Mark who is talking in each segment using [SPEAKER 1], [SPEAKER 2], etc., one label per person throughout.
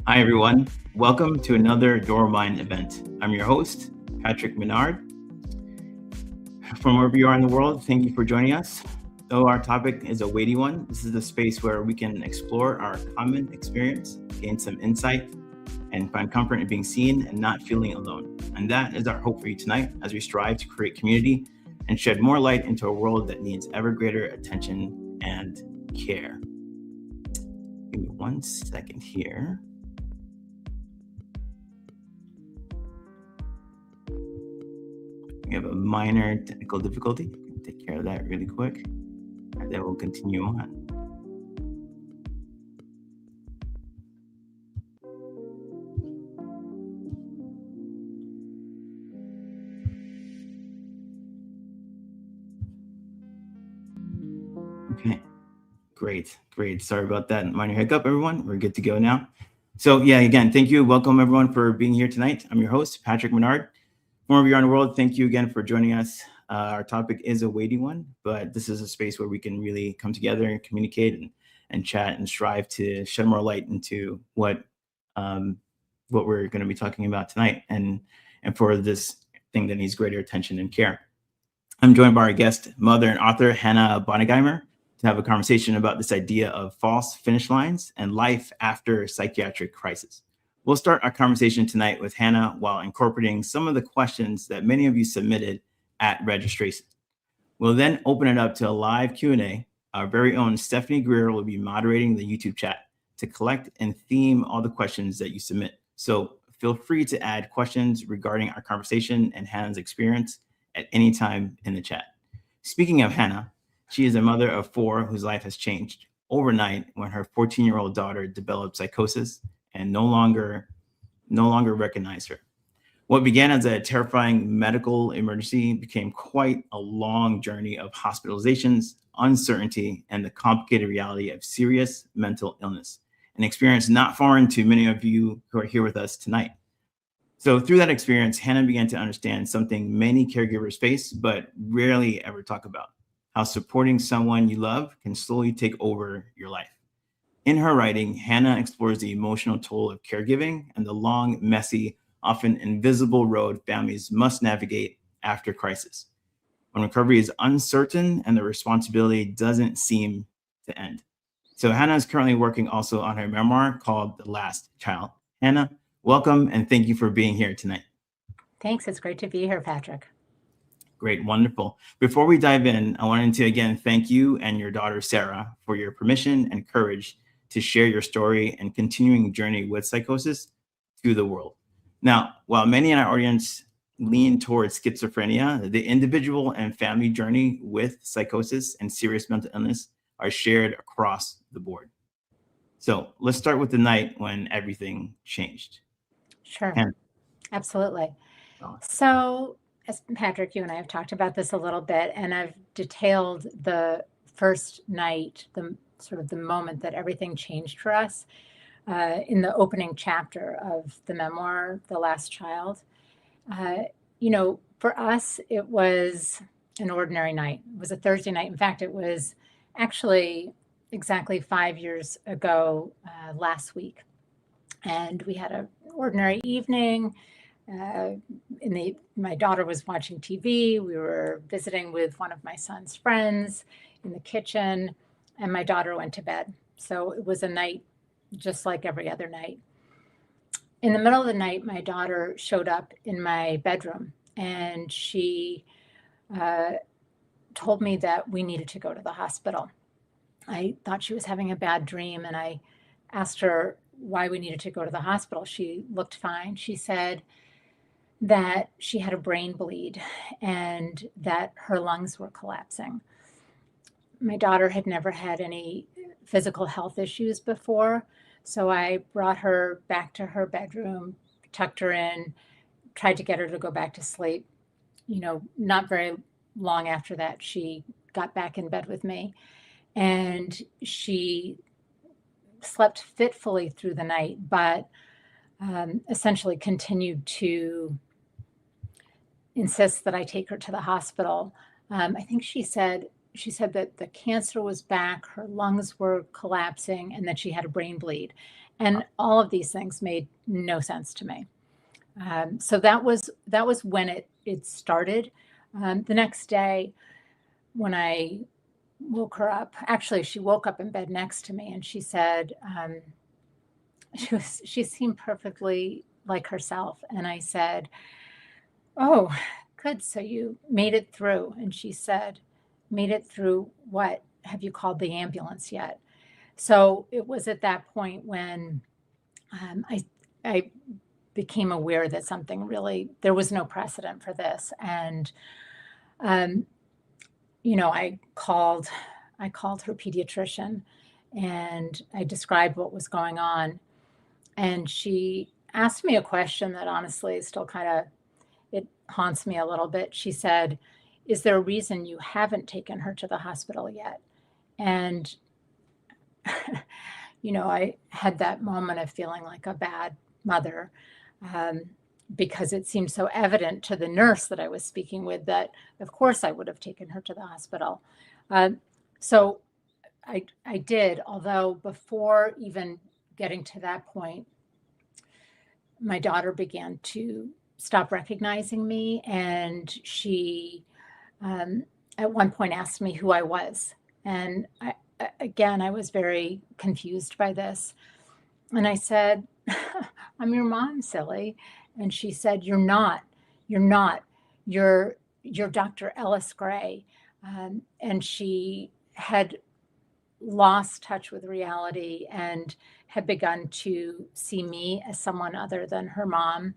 [SPEAKER 1] Hi, everyone. Welcome to another Door Mind event. I'm your host, Patrick Menard. From wherever you are in the world, thank you for joining us. Though our topic is a weighty one, this is a space where we can explore our common experience, gain some insight, and find comfort in being seen and not feeling alone. And that is our hope for you tonight as we strive to create community and shed more light into a world that needs ever greater attention and care. Give me 1 second here. We have a minor technical difficulty. Take care of that really quick, and then we'll continue on. Okay, great. Sorry about that minor hiccup, everyone. We're good to go now. So yeah, again, thank you. Welcome everyone for being here tonight. I'm your host, Patrick Menard. Wherever you are in the world, thank you again for joining us. Our topic is a weighty one, but this is a space where we can really come together and communicate and chat and strive to shed more light into what we're going to be talking about tonight and for this thing that needs greater attention and care. I'm joined by our guest, mother and author, Hannah Bottigheimer, to have a conversation about this idea of false finish lines and life after psychiatric crisis. We'll start our conversation tonight with Hannah while incorporating some of the questions that many of you submitted at registration. We'll then open it up to a live Q&A. Our very own Stephanie Greer will be moderating the YouTube chat to collect and theme all the questions that you submit. So feel free to add questions regarding our conversation and Hannah's experience at any time in the chat. Speaking of Hannah, she is a mother of 4 whose life has changed overnight when her 14-year-old daughter developed psychosis and no longer recognized her. What began as a terrifying medical emergency became quite a long journey of hospitalizations, uncertainty, and the complicated reality of serious mental illness, an experience not foreign to many of you who are here with us tonight. So through that experience, Hannah began to understand something many caregivers face, but rarely ever talk about: how supporting someone you love can slowly take over your life. In her writing, Hannah explores the emotional toll of caregiving and the long, messy, often invisible road families must navigate after crisis, when recovery is uncertain and the responsibility doesn't seem to end. So Hannah is currently working also on her memoir called The Last Child. Hannah, welcome, and thank you for being here tonight.
[SPEAKER 2] Thanks. It's great to be here, Patrick.
[SPEAKER 1] Great, wonderful. Before we dive in, I wanted to again thank you and your daughter, Sarah, for your permission and courage to share your story and continuing journey with psychosis to the world. Now, while many in our audience lean towards schizophrenia, the individual and family journey with psychosis and serious mental illness are shared across the board. So let's start with the night when everything changed.
[SPEAKER 2] Sure.
[SPEAKER 1] Hannah.
[SPEAKER 2] Absolutely. So, as Patrick, you and I have talked about this a little bit, and I've detailed the first night, the moment that everything changed for us in the opening chapter of the memoir, The Last Child. For us, it was an ordinary night. It was a Thursday night. In fact, it was actually exactly 5 years ago last week. And we had an ordinary evening. My daughter was watching TV. We were visiting with one of my son's friends in the kitchen, and my daughter went to bed. So it was a night just like every other night. In the middle of the night, my daughter showed up in my bedroom, and she told me that we needed to go to the hospital. I thought she was having a bad dream, and I asked her why we needed to go to the hospital. She looked fine. She said that she had a brain bleed and that her lungs were collapsing. My daughter had never had any physical health issues before, so I brought her back to her bedroom, tucked her in, tried to get her to go back to sleep. Not very long after that, she got back in bed with me, and she slept fitfully through the night, but essentially continued to insist that I take her to the hospital. I think she said that the cancer was back, her lungs were collapsing, and that she had a brain bleed. And all of these things made no sense to me. So that was when it started. The next day, when I woke her up, actually, she woke up in bed next to me, and she said, she seemed perfectly like herself. And I said, "Oh, good. So you made it through." And she said, "Made it through what? Have you called the ambulance yet?" So it was at that point when I became aware that something really, there was no precedent for this. And, um, I called her pediatrician, and I described what was going on. And she asked me a question that honestly still kind of, it haunts me a little bit. She said, "Is there a reason you haven't taken her to the hospital yet?" And, I had that moment of feeling like a bad mother, um, because it seemed so evident to the nurse that I was speaking with that, of course, I would have taken her to the hospital. So I did, although before even getting to that point, my daughter began to stop recognizing me, and she at one point asked me who I was. And again, I was very confused by this. And I said, "I'm your mom, silly." And she said, "You're not. You're not. You're Dr. Ellis Gray." And she had lost touch with reality and had begun to see me as someone other than her mom,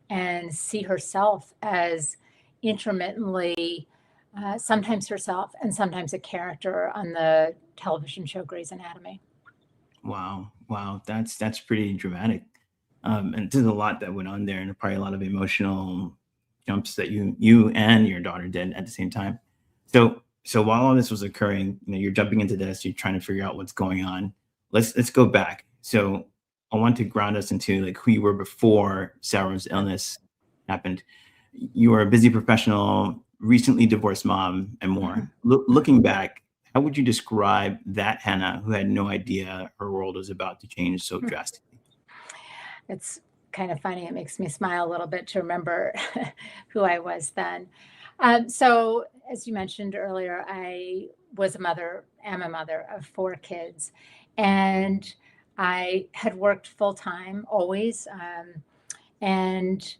[SPEAKER 2] and see herself as intermittently, sometimes herself and sometimes a character on the television show Grey's Anatomy.
[SPEAKER 1] Wow. Wow. That's pretty dramatic. And there's a lot that went on there, and probably a lot of emotional jumps that you and your daughter did at the same time. So while all this was occurring, you're jumping into this, you're trying to figure out what's going on. Let's go back. So I want to ground us into like who you were before Sarah's illness happened. You were a busy professional, recently divorced mom, and
[SPEAKER 2] Mhm.
[SPEAKER 1] more. Looking back, how would you describe that Hannah who had no idea her world was about to change so drastically?
[SPEAKER 2] It's kind of funny. It makes me smile a little bit to remember who I was then. So, as you mentioned earlier, I am a mother of 4 kids, and I had worked full time always, and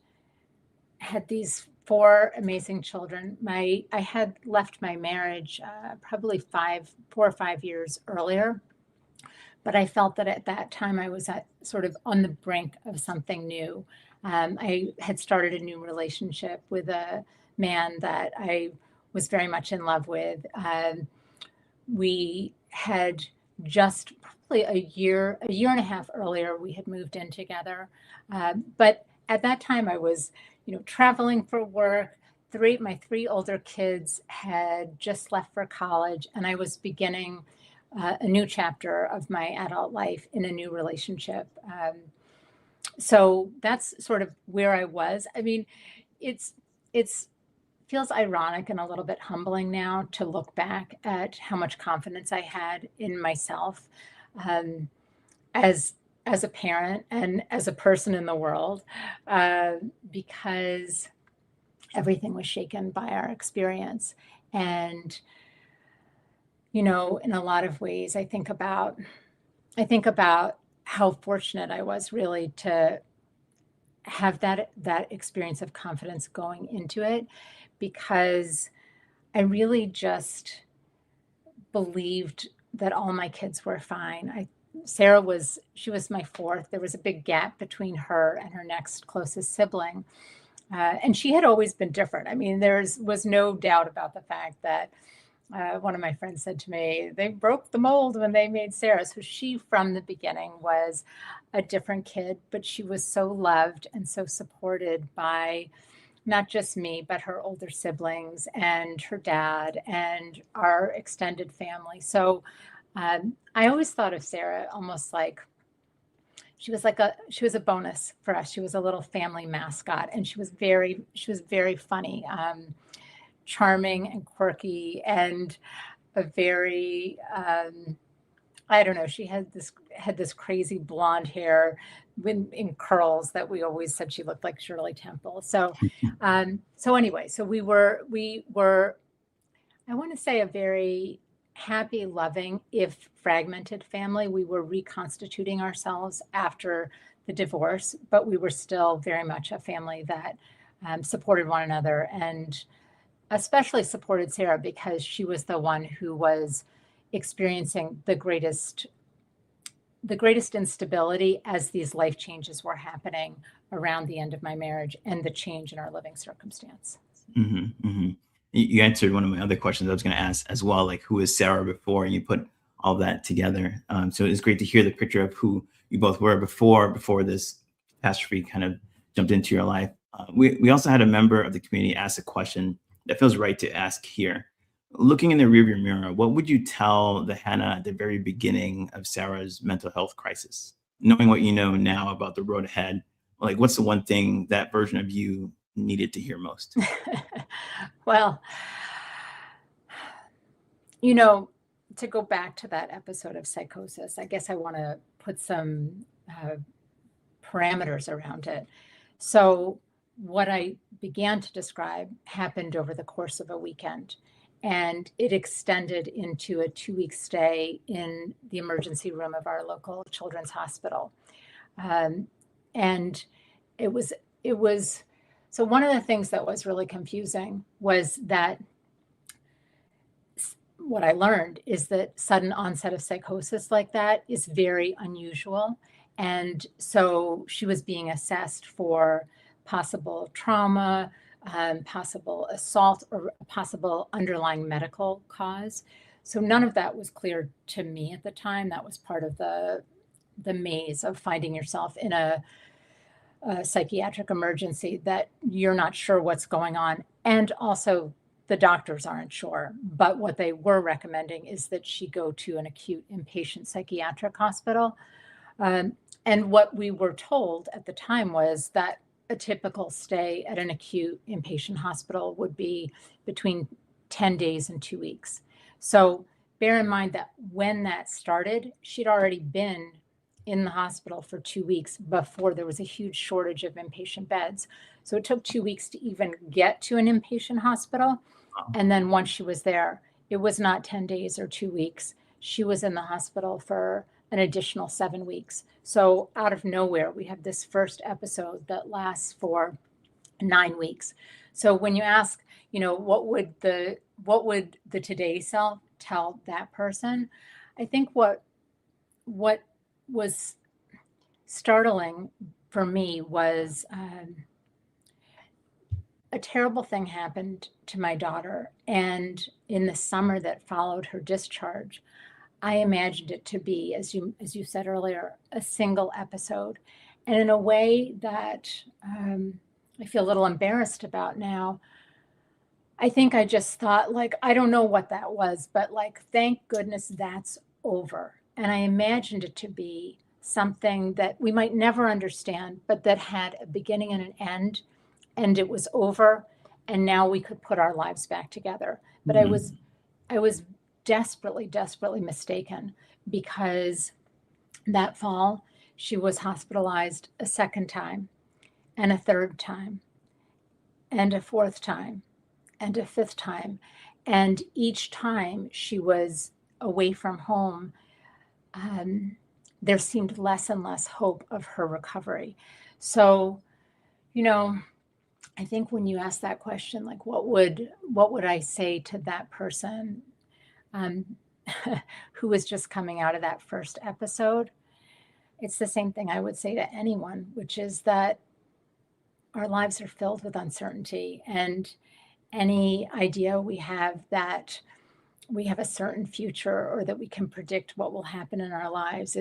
[SPEAKER 2] had these 4 amazing children. I had left my marriage probably 4 or 5 years earlier, but I felt that at that time I was at sort of on the brink of something new. I had started a new relationship with a man that I was very much in love with. We had just probably a year and a half earlier, we had moved in together. But at that time, I was, traveling for work. My 3 older kids had just left for college, and I was beginning a new chapter of my adult life in a new relationship. So that's sort of where I was. I mean, it's feels ironic and a little bit humbling now to look back at how much confidence I had in myself, um, as as a parent and as a person in the world, uh, because everything was shaken by our experience. And in a lot of ways, I think about how fortunate I was really to have that experience of confidence going into it, because I really just believed that all my kids were fine. She was my fourth. There was a big gap between her and her next closest sibling. And she had always been different. I mean, was no doubt about the fact that one of my friends said to me, they broke the mold when they made Sarah. So she, from the beginning, was a different kid, but she was so loved and so supported by not just me, but her older siblings and her dad and our extended family. So I always thought of Sarah almost like she was a bonus for us. She was a little family mascot, and she was very funny, charming and quirky, and a very I don't know, she had this crazy blonde hair in curls that we always said she looked like Shirley Temple. So anyway, so we were I want to say a very happy, loving, if fragmented family. We were reconstituting ourselves after the divorce, but we were still very much a family that supported one another, and especially supported Sarah because she was the one who was experiencing the greatest instability as these life changes were happening around the end of my marriage and the change in our living circumstance.
[SPEAKER 1] Mm-hmm, mm-hmm. You answered one of my other questions I was going to ask as well, like who is Sarah before, and you put all that together. So it's great to hear the picture of who you both were before this catastrophe kind of jumped into your life. We also had a member of the community ask a question that feels right to ask here. Looking in the rearview mirror, what would you tell the Hannah at the very beginning of Sarah's mental health crisis? Knowing what you know now about the road ahead, like what's the one thing that version of you needed to hear most?
[SPEAKER 2] Well, you know, to go back to that episode of Psychosis, I guess I want to put some parameters around it. So what I began to describe happened over the course of a weekend, and it extended into a 2-week stay in the emergency room of our local children's hospital. And it was, so one of the things that was really confusing was that what I learned is that sudden onset of psychosis like that is very unusual. And so she was being assessed for possible trauma, possible assault, or possible underlying medical cause. So none of that was clear to me at the time. That was part of the maze of finding yourself in a psychiatric emergency that you're not sure what's going on. And also the doctors aren't sure, but what they were recommending is that she go to an acute inpatient psychiatric hospital. And what we were told at the time was that a typical stay at an acute inpatient hospital would be between 10 days and 2 weeks. So bear in mind that when that started, she'd already been in the hospital for 2 weeks before there was a huge shortage of inpatient beds. So it took 2 weeks to even get to an inpatient hospital. And then once she was there, it was not 10 days or 2 weeks. She was in the hospital for an additional 7 weeks. So out of nowhere, we have this first episode that lasts for 9 weeks. So when you ask, what would the today self tell that person? I think what was startling for me was a terrible thing happened to my daughter. And in the summer that followed her discharge, I imagined it to be, as you said earlier, a single episode. And in a way that I feel a little embarrassed about now, I think I just thought, I don't know what that was, but thank goodness that's over. And I imagined it to be something that we might never understand, but that had a beginning and an end, and it was over, and now we could put our lives back together. But
[SPEAKER 1] Mm-hmm.
[SPEAKER 2] I was desperately, desperately mistaken, because that fall she was hospitalized a second time, and a third time, and a fourth time, and a fifth time. And each time she was away from home, there seemed less and less hope of her recovery. So, I think when you ask that question, what would I say to that person who was just coming out of that first episode? It's the same thing I would say to anyone, which is that our lives are filled with uncertainty, and any idea we have that we have a certain future or that we can predict what will happen in our lives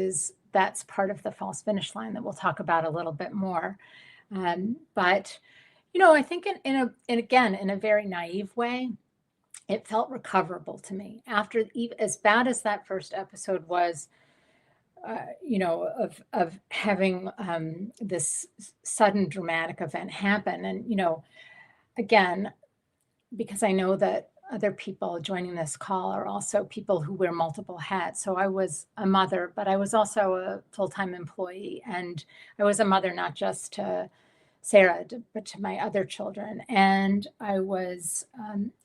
[SPEAKER 2] that's part of the false finish line that we'll talk about a little bit more. But I think in a very naive way, it felt recoverable to me after, as bad as that first episode was, of having this sudden dramatic event happen. And, again, because I know that other people joining this call are also people who wear multiple hats. So I was a mother, but I was also a full-time employee. And I was a mother not just to Sarah, but to my other children. And I was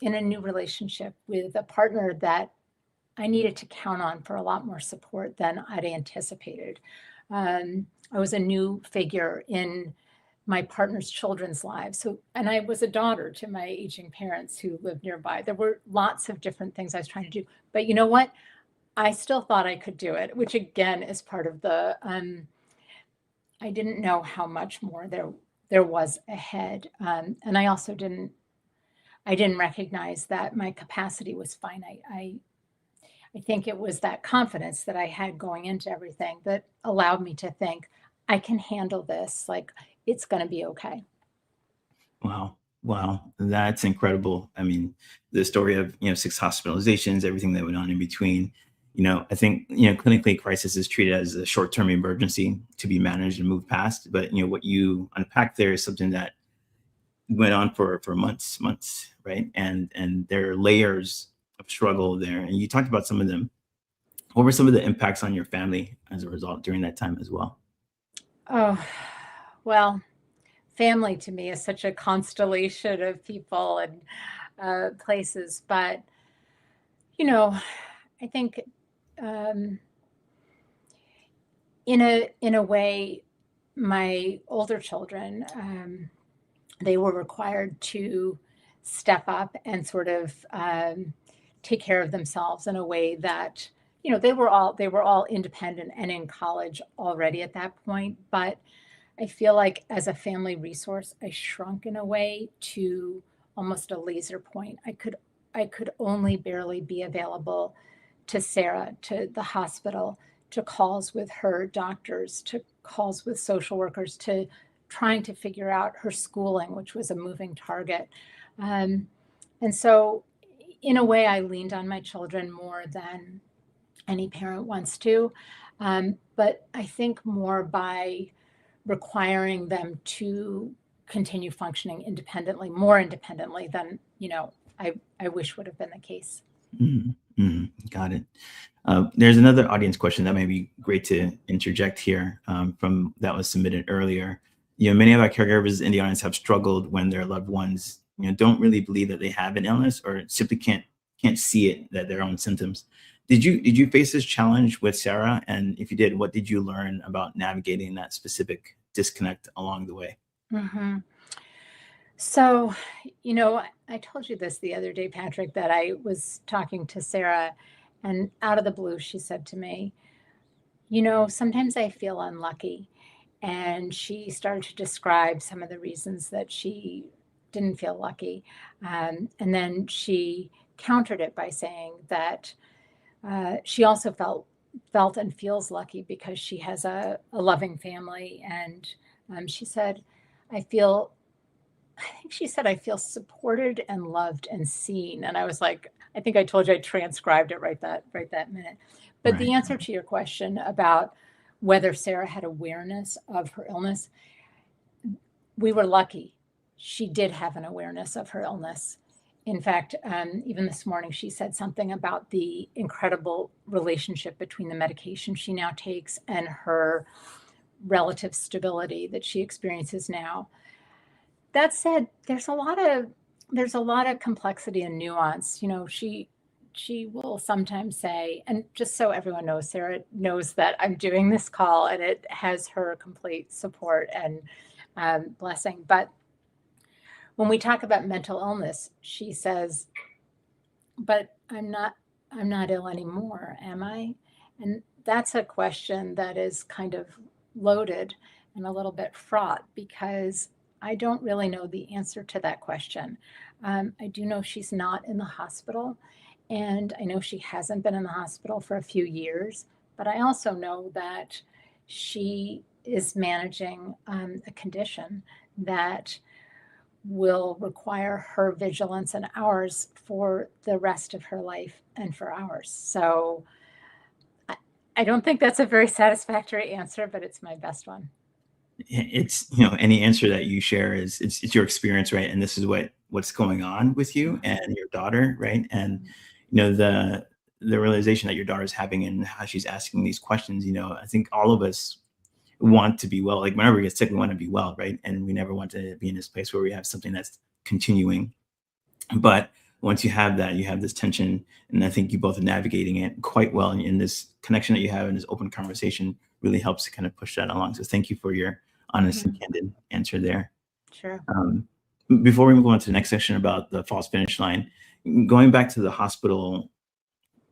[SPEAKER 2] in a new relationship with a partner that I needed to count on for a lot more support than I'd anticipated. I was a new figure in my partner's children's lives. So, and I was a daughter to my aging parents who lived nearby. There were lots of different things I was trying to do. But you know what? I still thought I could do it, which again is part of the, I didn't know how much more there was ahead. And I also didn't recognize that my capacity was finite. I think it was that confidence that I had going into everything that allowed me to think, I can handle this. Like, it's going to be okay.
[SPEAKER 1] Wow. Wow. That's incredible. I mean, the story of, 6 hospitalizations, everything that went on in between. I think, clinically crisis is treated as a short-term emergency to be managed and moved past. But, what you unpacked there is something that went on for months, right? And there are layers of struggle there. And you talked about some of them. What were some of the impacts on your family as a result during that time as well?
[SPEAKER 2] Oh, well, family to me is such a constellation of people and places. But, I think in a way, my older children, they were required to step up and sort of take care of themselves in a way that, they were all independent and in college already at that point. But I feel like as a family resource, I shrunk in a way to almost a laser point. I could only barely be available to Sarah, to the hospital, to calls with her doctors, to calls with social workers, to trying to figure out her schooling, which was a moving target. And so, in a way, I leaned on my children more than any parent wants to. But I think more by requiring them to continue functioning independently, more independently than, I wish would have been the case.
[SPEAKER 1] Got it. There's another audience question that may be great to interject here from that was submitted earlier. Many of our caregivers in the audience have struggled when their loved ones, don't really believe that they have an illness or simply can't see it, that their own symptoms. Did you face this challenge with Sarah? And if you did, what did you learn about navigating that specific disconnect along the way?
[SPEAKER 2] Mm-hmm. So, I told you this the other day, Patrick, that I was talking to Sarah, and out of the blue, she said to me, sometimes I feel unlucky. And she started to describe some of the reasons that she didn't feel lucky. And then she countered it by saying that she also felt and feels lucky because she has a loving family. And she said, I think she said, I feel supported and loved and seen. And I was like, I think I told you I transcribed it right that minute. But the answer to your question about whether Sarah had awareness of her illness, we were lucky. She did have an awareness of her illness. In fact, even this morning, she said something about the incredible relationship between the medication she now takes and her relative stability that she experiences now. That said, there's a lot of complexity and nuance. She will sometimes say, and just so everyone knows, Sarah knows that I'm doing this call and it has her complete support and blessing. But when we talk about mental illness, she says, but I'm not ill anymore, am I? And that's a question that is kind of loaded and a little bit fraught because I don't really know the answer to that question. I do know she's not in the hospital, and I know she hasn't been in the hospital for a few years, but I also know that she is managing a condition that will require her vigilance and ours for the rest of her life and for ours. So I don't think that's a very satisfactory answer, but it's my best one.
[SPEAKER 1] it's, any answer that you share is it's your experience, right? And this is what's going on with you and your daughter, right? And the realization that your daughter's having and how she's asking these questions, I think all of us want to be well. Like whenever we get sick, we want to be well, right? And we never want to be in this place where we have something that's continuing. But once you have that, you have this tension, and I think you both are navigating it quite well. And this connection that you have in this open conversation really helps to kind of push that along. So thank you for your honest and candid answer there.
[SPEAKER 2] Sure.
[SPEAKER 1] Before we move on to the next section about the false finish line, going back to the hospital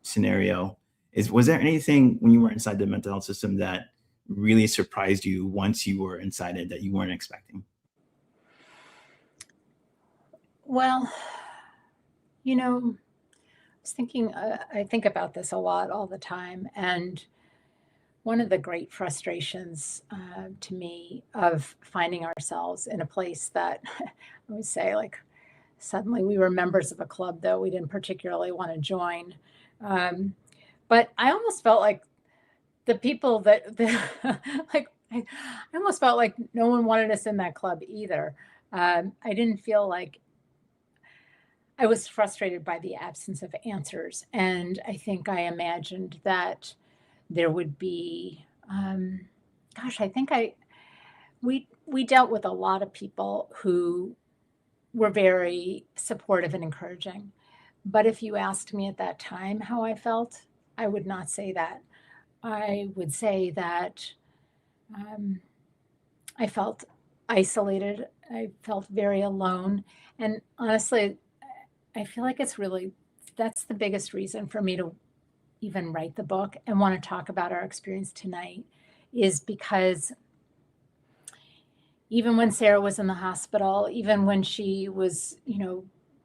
[SPEAKER 1] scenario, was there anything when you were inside the mental health system that really surprised you once you were inside it that you weren't expecting?
[SPEAKER 2] Well, I was thinking, I think about this a lot all the time. And one of the great frustrations to me of finding ourselves in a place that I would say, like, suddenly we were members of a club that we didn't particularly want to join. But I almost felt like the people like, I almost felt like no one wanted us in that club either. I didn't feel like I was frustrated by the absence of answers. And I think I imagined that there would be, I think we dealt with a lot of people who were very supportive and encouraging. But if you asked me at that time how I felt, I would not say that. I would say that I felt isolated. I felt very alone. And honestly, I feel like that's the biggest reason for me to even write the book and want to talk about our experience tonight, is because even when Sarah was in the hospital, even when she was,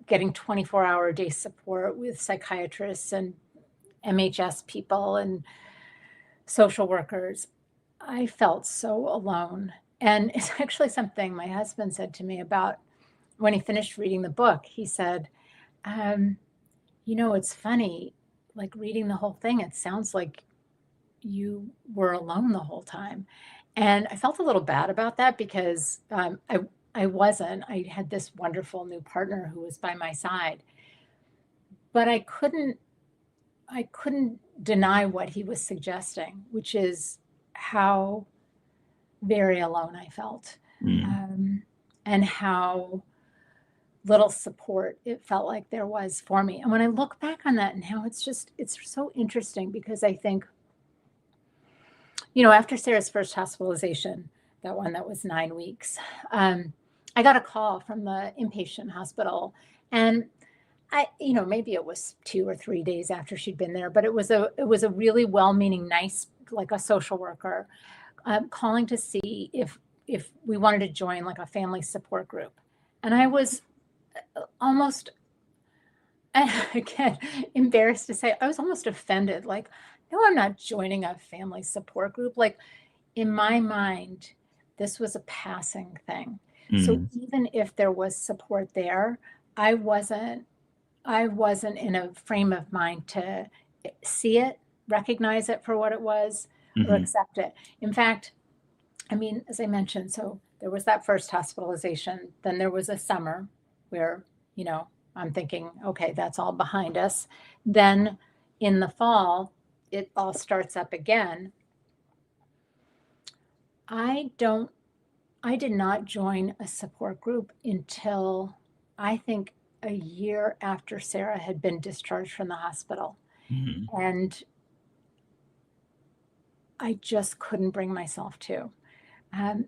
[SPEAKER 2] getting 24-hour day support with psychiatrists and MHS people and social workers, I felt so alone. And it's actually something my husband said to me about when he finished reading the book. He said, it's funny, like reading the whole thing, it sounds like you were alone the whole time. And I felt a little bad about that because I wasn't. I had this wonderful new partner who was by my side, but I couldn't deny what he was suggesting, which is how very alone I felt, and how little support it felt like there was for me. And when I look back on that now, it's so interesting because I think, after Sarah's first hospitalization, that one that was 9 weeks, I got a call from the inpatient hospital, and maybe it was 2 or 3 days after she'd been there, but it was a really well-meaning, nice, like a social worker, calling to see if we wanted to join like a family support group. And I was almost, again, embarrassed to say, I was almost offended. Like, no, I'm not joining a family support group. Like, in my mind, this was a passing thing. So even if there was support there, I wasn't in a frame of mind to see it, recognize it for what it was, or accept it. In fact, as I mentioned, so there was that first hospitalization. Then there was a summer where, I'm thinking, okay, that's all behind us. Then in the fall, it all starts up again. I did not join a support group until I think a year after Sarah had been discharged from the hospital. And I just couldn't bring myself to.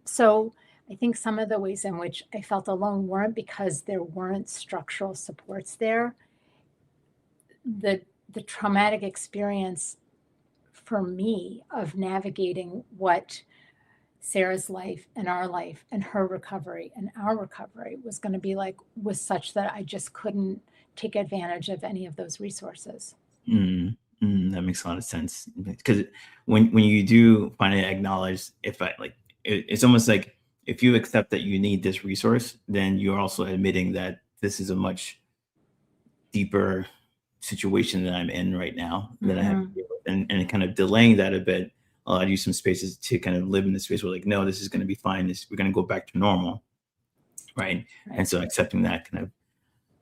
[SPEAKER 2] So I think some of the ways in which I felt alone weren't because there weren't structural supports there. The traumatic experience for me of navigating what Sarah's life and our life and her recovery and our recovery was going to be like was such that I just couldn't take advantage of any of those resources.
[SPEAKER 1] That makes a lot of sense, because when you do finally acknowledge, it's almost like if you accept that you need this resource, then you're also admitting that this is a much deeper situation that I'm in right now that I have to deal with, and kind of delaying that a bit allowed you some spaces to kind of live in the space where like, no, this is going to be fine. We're going to go back to normal. Right. And so accepting that kind of,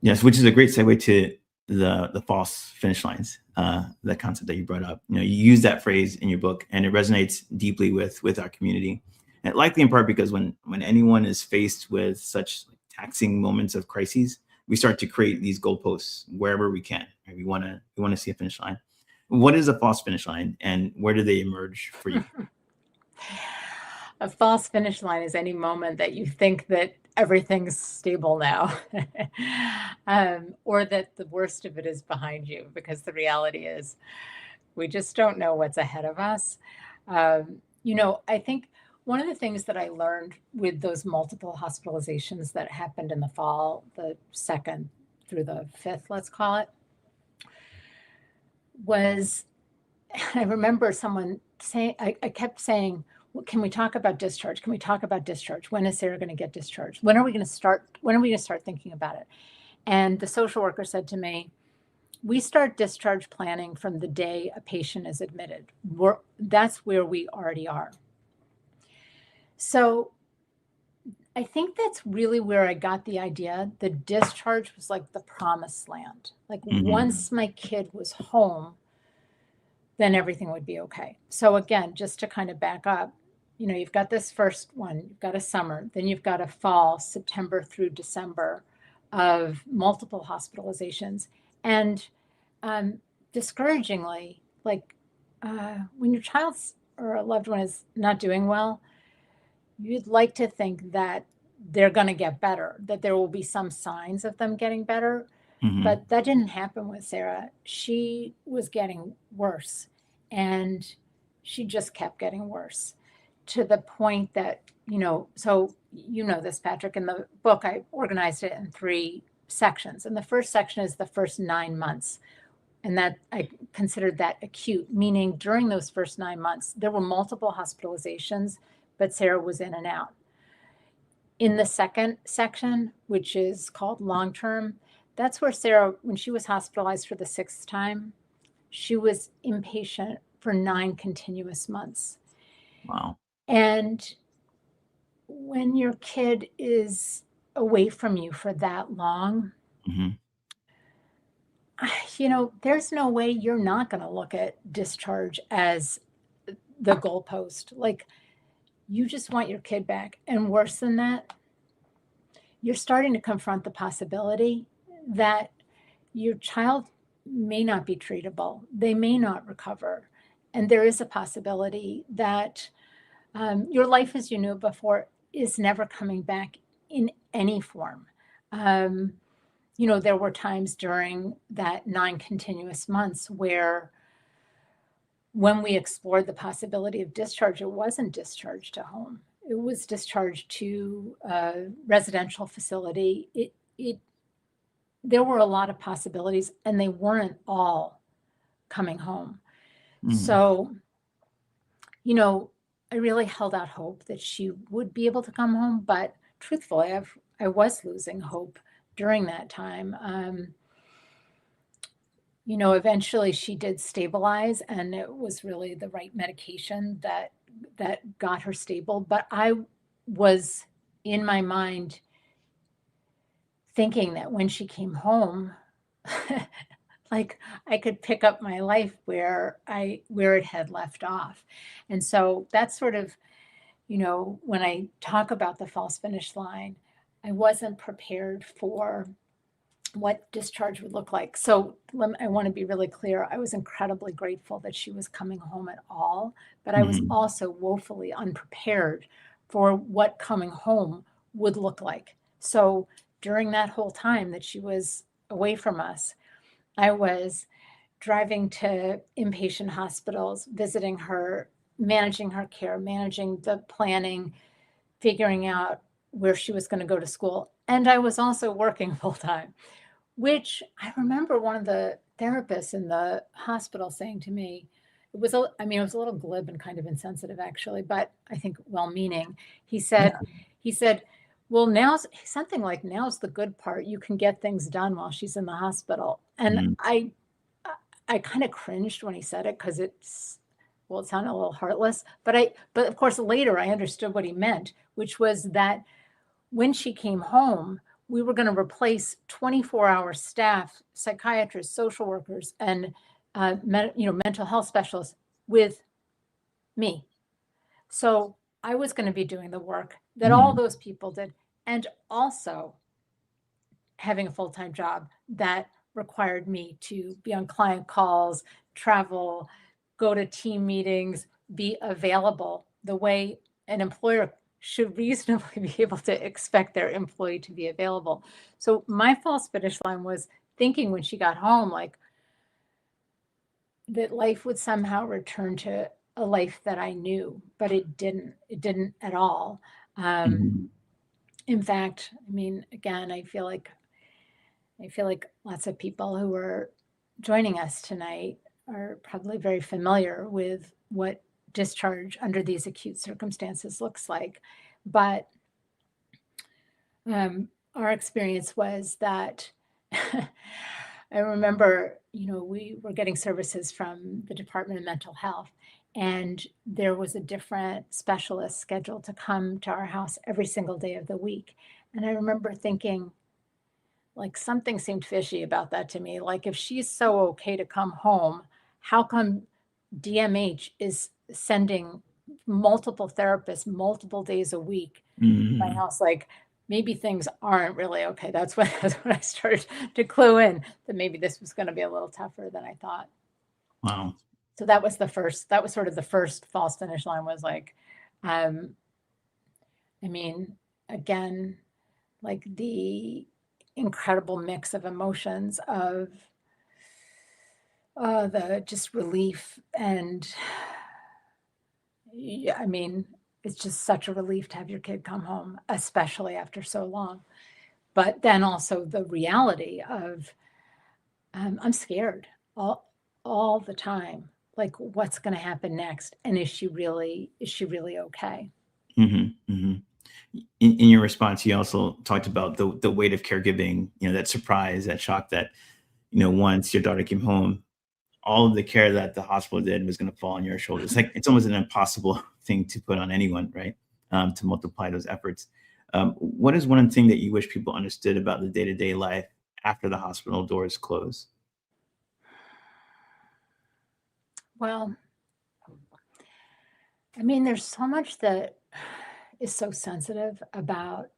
[SPEAKER 1] yes, which is a great segue to the false finish lines, that concept that you brought up. You use that phrase in your book, and it resonates deeply with our community, and likely in part because when anyone is faced with such taxing moments of crises, we start to create these goalposts wherever we can. Right? We want to see a finish line. What is a false finish line, and where do they emerge for you?
[SPEAKER 2] A false finish line is any moment that you think that everything's stable now, or that the worst of it is behind you, because the reality is we just don't know what's ahead of us. I think one of the things that I learned with those multiple hospitalizations that happened in the fall, the 2nd through the 5th, let's call it, was, I remember someone saying, I kept saying, can we talk about discharge? Can we talk about discharge? When is Sarah going to get discharged? When are we going to start thinking about it? And the social worker said to me, we start discharge planning from the day a patient is admitted. That's where we already are. So I think that's really where I got the idea. The discharge was like the promised land. Like once my kid was home, then everything would be okay. So again, just to kind of back up, you've got this first one, you've got a summer, then you've got a fall, September through December, of multiple hospitalizations. And discouragingly, like when your child's or a loved one is not doing well, you'd like to think that they're going to get better, that there will be some signs of them getting better. But that didn't happen with Sarah. She was getting worse, and she just kept getting worse, to the point that, so this, Patrick, in the book, I organized it in 3 sections. And the first section is the first 9 months. And that I considered that acute, meaning during those first 9 months, there were multiple hospitalizations, but Sarah was in and out. In the second section, which is called long-term, that's where Sarah, when she was hospitalized for the 6th time, she was inpatient for 9 continuous months.
[SPEAKER 1] Wow.
[SPEAKER 2] And when your kid is away from you for that long, there's no way you're not going to look at discharge as the goalpost. Like, you just want your kid back. And worse than that, you're starting to confront the possibility that your child may not be treatable. They may not recover. And there is a possibility that your life as you knew it before is never coming back in any form. There were times during that 9 continuous months where, when we explored the possibility of discharge, it wasn't discharge to home. It was discharge to a residential facility. There were a lot of possibilities, and they weren't all coming home. So, I really held out hope that she would be able to come home, but truthfully, I was losing hope during that time. Eventually she did stabilize, and it was really the right medication that got her stable. But I was, in my mind, thinking that when she came home, like, I could pick up my life where it had left off. And so that's sort of, when I talk about the false finish line, I wasn't prepared for what discharge would look like. So I want to be really clear. I was incredibly grateful that she was coming home at all, but I was also woefully unprepared for what coming home would look like. So during that whole time that she was away from us, I was driving to inpatient hospitals, visiting her, managing her care, managing the planning, figuring out where she was going to go to school. And I was also working full time, which I remember one of the therapists in the hospital saying to me, it was a little glib and kind of insensitive, actually, but I think well-meaning. He said, well, now's the good part. You can get things done while she's in the hospital. And I kind of cringed when he said it, because well, it sounded a little heartless, but of course later I understood what he meant, which was that when she came home, we were going to replace 24-hour staff, psychiatrists, social workers, and mental health specialists with me. So I was going to be doing the work that all those people did, and also having a full-time job that required me to be on client calls, travel, go to team meetings, be available the way an employer should reasonably be able to expect their employee to be available. So my false finish line was thinking when she got home, like, that life would somehow return to a life that I knew, but it didn't. It didn't at all. In fact, I mean, again, I feel like lots of people who are joining us tonight are probably very familiar with what discharge under these acute circumstances looks like. But our experience was that I remember, we were getting services from the Department of Mental Health, and there was a different specialist scheduled to come to our house every single day of the week. And I remember thinking, like, something seemed fishy about that to me. Like, if she's so okay to come home, how come DMH is sending multiple therapists multiple days a week to my house? Like, maybe things aren't really okay. That's when I started to clue in that maybe this was going to be a little tougher than I thought.
[SPEAKER 1] Wow.
[SPEAKER 2] So that was sort of the first false finish line, was like, I mean, again, like the incredible mix of emotions of the just relief, and I mean, it's just such a relief to have your kid come home, especially after so long. But then also the reality of I'm scared all the time. Like, what's going to happen next, and is she really okay?
[SPEAKER 1] In your response, you also talked about the weight of caregiving, that surprise, that shock that, once your daughter came home, all of the care that the hospital did was going to fall on your shoulders. Like, it's almost an impossible thing to put on anyone, right? To multiply those efforts. What is one thing that you wish people understood about the day-to-day life after the hospital doors close?
[SPEAKER 2] Well, I mean, there's so much that is so sensitive about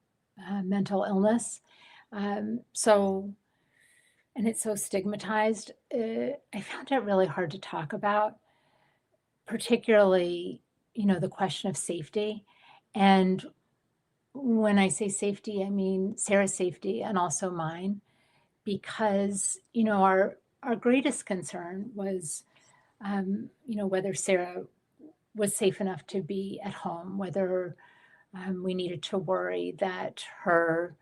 [SPEAKER 2] mental illness. And it's so stigmatized. I found it really hard to talk about, particularly, the question of safety. And when I say safety, I mean Sarah's safety and also mine, because, our greatest concern was, whether Sarah was safe enough to be at home, whether we needed to worry that her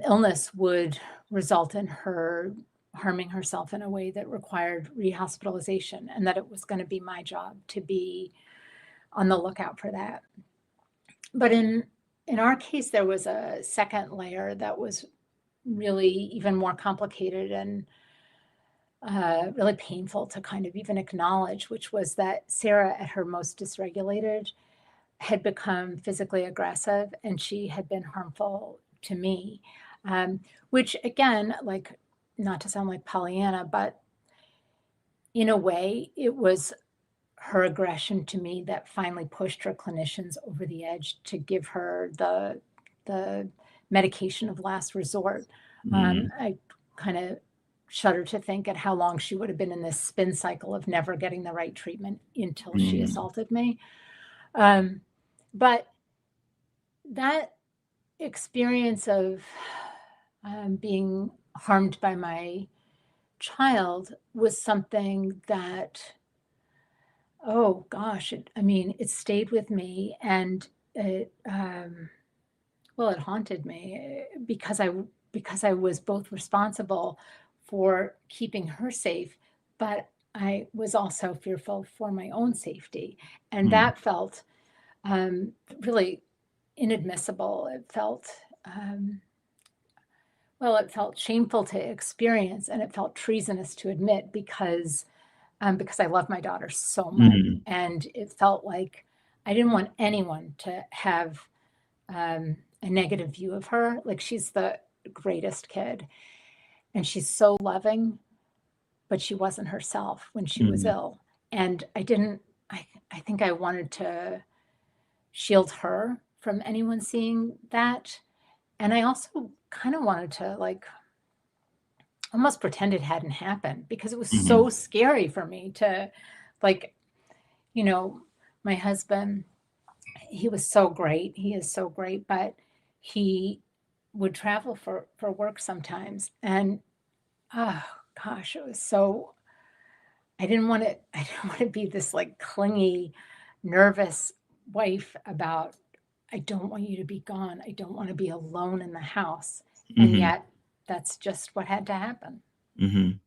[SPEAKER 2] illness would result in her harming herself in a way that required rehospitalization, and that it was going to be my job to be on the lookout for that. But in our case, there was a second layer that was really even more complicated and really painful to kind of even acknowledge, which was that Sarah, at her most dysregulated, had become physically aggressive, and she had been harmful to me, which, again, like, not to sound like Pollyanna, but in a way, it was her aggression to me that finally pushed her clinicians over the edge to give her the medication of last resort. I kind of shudder to think at how long she would have been in this spin cycle of never getting the right treatment until she assaulted me. But that experience of being harmed by my child was something that, oh gosh, it stayed with me, and it haunted me, because I was both responsible for keeping her safe, but I was also fearful for my own safety, and that felt really inadmissible. It felt it felt shameful to experience, and it felt treasonous to admit, because because I love my daughter so much.
[SPEAKER 1] Mm,
[SPEAKER 2] And it felt like I didn't want anyone to have a negative view of her. Like, she's the greatest kid and she's so loving, but she wasn't herself when she was
[SPEAKER 1] mm,
[SPEAKER 2] ill. And I think I wanted to shield her from anyone seeing that. And I also kind of wanted to, like, almost pretend it hadn't happened because it was so
[SPEAKER 1] mhm,
[SPEAKER 2] scary for me to, like, you know, my husband, he was so great. He is so great, but he would travel for work sometimes. And oh gosh, it was so, I didn't want to be this like clingy, nervous wife about, I don't want you to be gone. I don't want to be alone in the house. And
[SPEAKER 1] mhm,
[SPEAKER 2] yet that's just what had to happen.
[SPEAKER 1] mhm.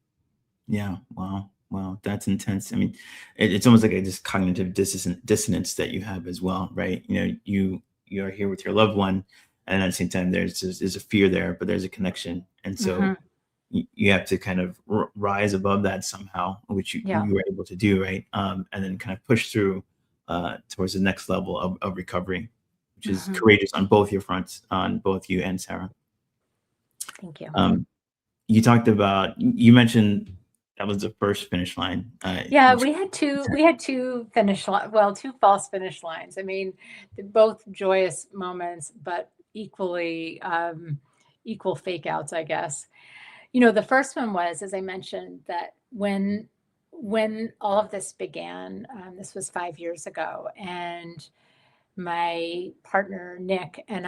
[SPEAKER 1] Yeah. Wow. Wow. That's intense. I mean, it's almost like a just cognitive dissonance that you have as well, right? You're here with your loved one, and at the same time, there's a fear there, but there's a connection, and so
[SPEAKER 2] Hmm.
[SPEAKER 1] you have to kind of rise above that somehow, which
[SPEAKER 2] Yeah.
[SPEAKER 1] you were able to do, right? And then kind of push through towards the next level of recovery, which is
[SPEAKER 2] Hmm.
[SPEAKER 1] courageous on both your fronts, on both you and Sarah.
[SPEAKER 2] Thank you.
[SPEAKER 1] Um, you mentioned that was the first finish line.
[SPEAKER 2] Yeah,
[SPEAKER 1] Which
[SPEAKER 2] we had two two false finish lines. I mean, they're both joyous moments, but equally equal fake outs, I guess. The first one was, as I mentioned, that when all of this began, this was 5 years ago, and my partner Nick and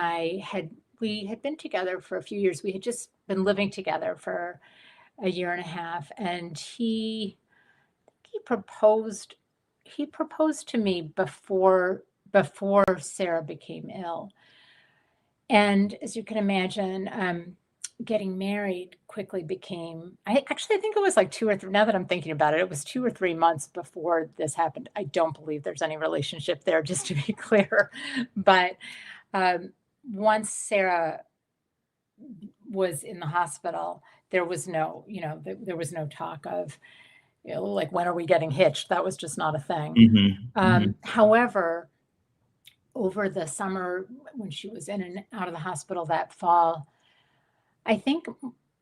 [SPEAKER 2] we had been together for a few years. We had just been living together for a year and a half, and he proposed he proposed to me before Sarah became ill. And as you can imagine, getting married quickly became, I think it was like 2 or 3, now that I'm thinking about it, it was 2 or 3 months before this happened. I don't believe there's any relationship there, just to be clear. But um, once Sarah was in the hospital, there was there was no talk of, like, when are we getting hitched? That was just not a thing.
[SPEAKER 1] Mhm, mhm,
[SPEAKER 2] However, over the summer when she was in and out of the hospital that fall, I think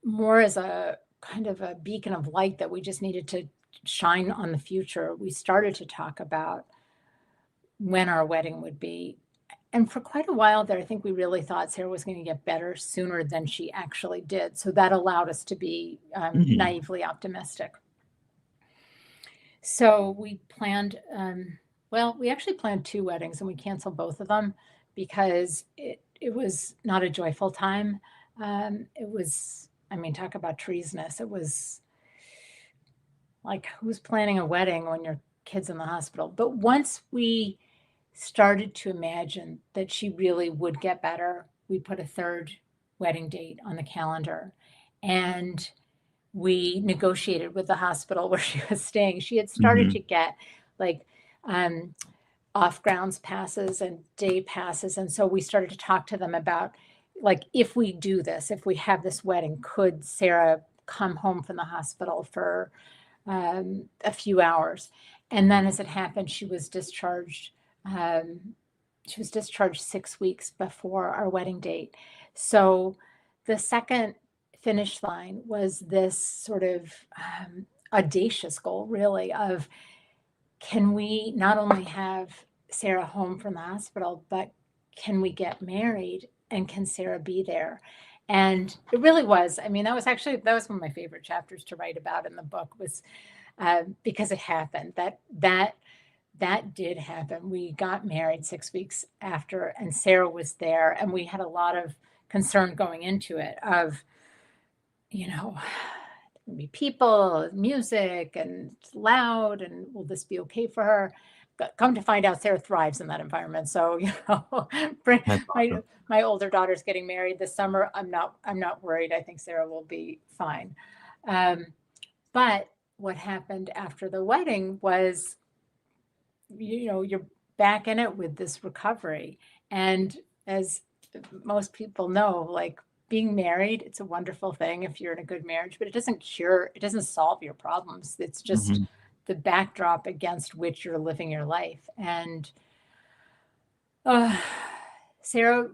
[SPEAKER 2] more as a kind of a beacon of light that we just needed to shine on the future, we started to talk about when our wedding would be. And for quite a while there, I think we really thought Sarah was going to get better sooner than she actually did. So that allowed us to be
[SPEAKER 1] mhm,
[SPEAKER 2] naively optimistic. So we planned, we actually planned two weddings and we canceled both of them because it was not a joyful time. It was, I mean, talk about treasonous. It was like, who's planning a wedding when your kid's in the hospital? But once we started to imagine that she really would get better, we put a third wedding date on the calendar. And we negotiated with the hospital where she was staying. She had started
[SPEAKER 1] mhm,
[SPEAKER 2] to get like um, off grounds passes and day passes. And so we started to talk to them about, like, if we do this, if we have this wedding, could Sarah come home from the hospital for a few hours? And then as it happened, Um, she was discharged 6 weeks before our wedding date. So the second finish line was this sort of audacious goal, really, of, can we not only have Sarah home from the hospital, but can we get married and can Sarah be there? And it really was. I mean, that was one of my favorite chapters to write about in the book, was because it happened. That did happen. We got married 6 weeks after, and Sarah was there, and we had a lot of concern going into it of, you know, be people, music, and it's loud, and will this be okay for her? But come to find out, Sarah thrives in that environment. So, bring
[SPEAKER 1] that's awesome.
[SPEAKER 2] my older daughter's getting married this summer. I'm not worried. I think Sarah will be fine. Um, but what happened after the wedding was, you're back in it with this recovery. And as most people know, like, being married, it's a wonderful thing if you're in a good marriage, but it doesn't solve your problems. It's just
[SPEAKER 1] Mhm,
[SPEAKER 2] the backdrop against which you're living your life. And Sarah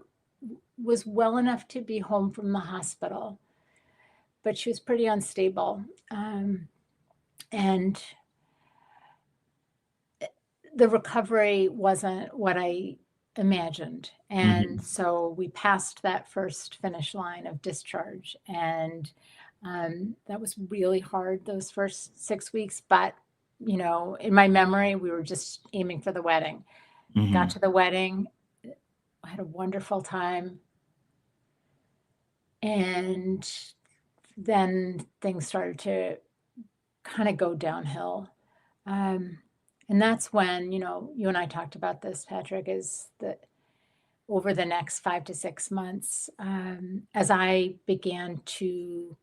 [SPEAKER 2] was well enough to be home from the hospital, but she was pretty unstable. And the recovery wasn't what I imagined. And so we passed that first finish line of discharge. And that was really hard, those first 6 weeks. But, you know, in my memory, we were just aiming for the wedding. Got to the wedding, I had a wonderful time. And then things started to kind of go downhill. And that's when, you know, you and I talked about this, Patrick, is that over the next 5 to 6 months, as I began to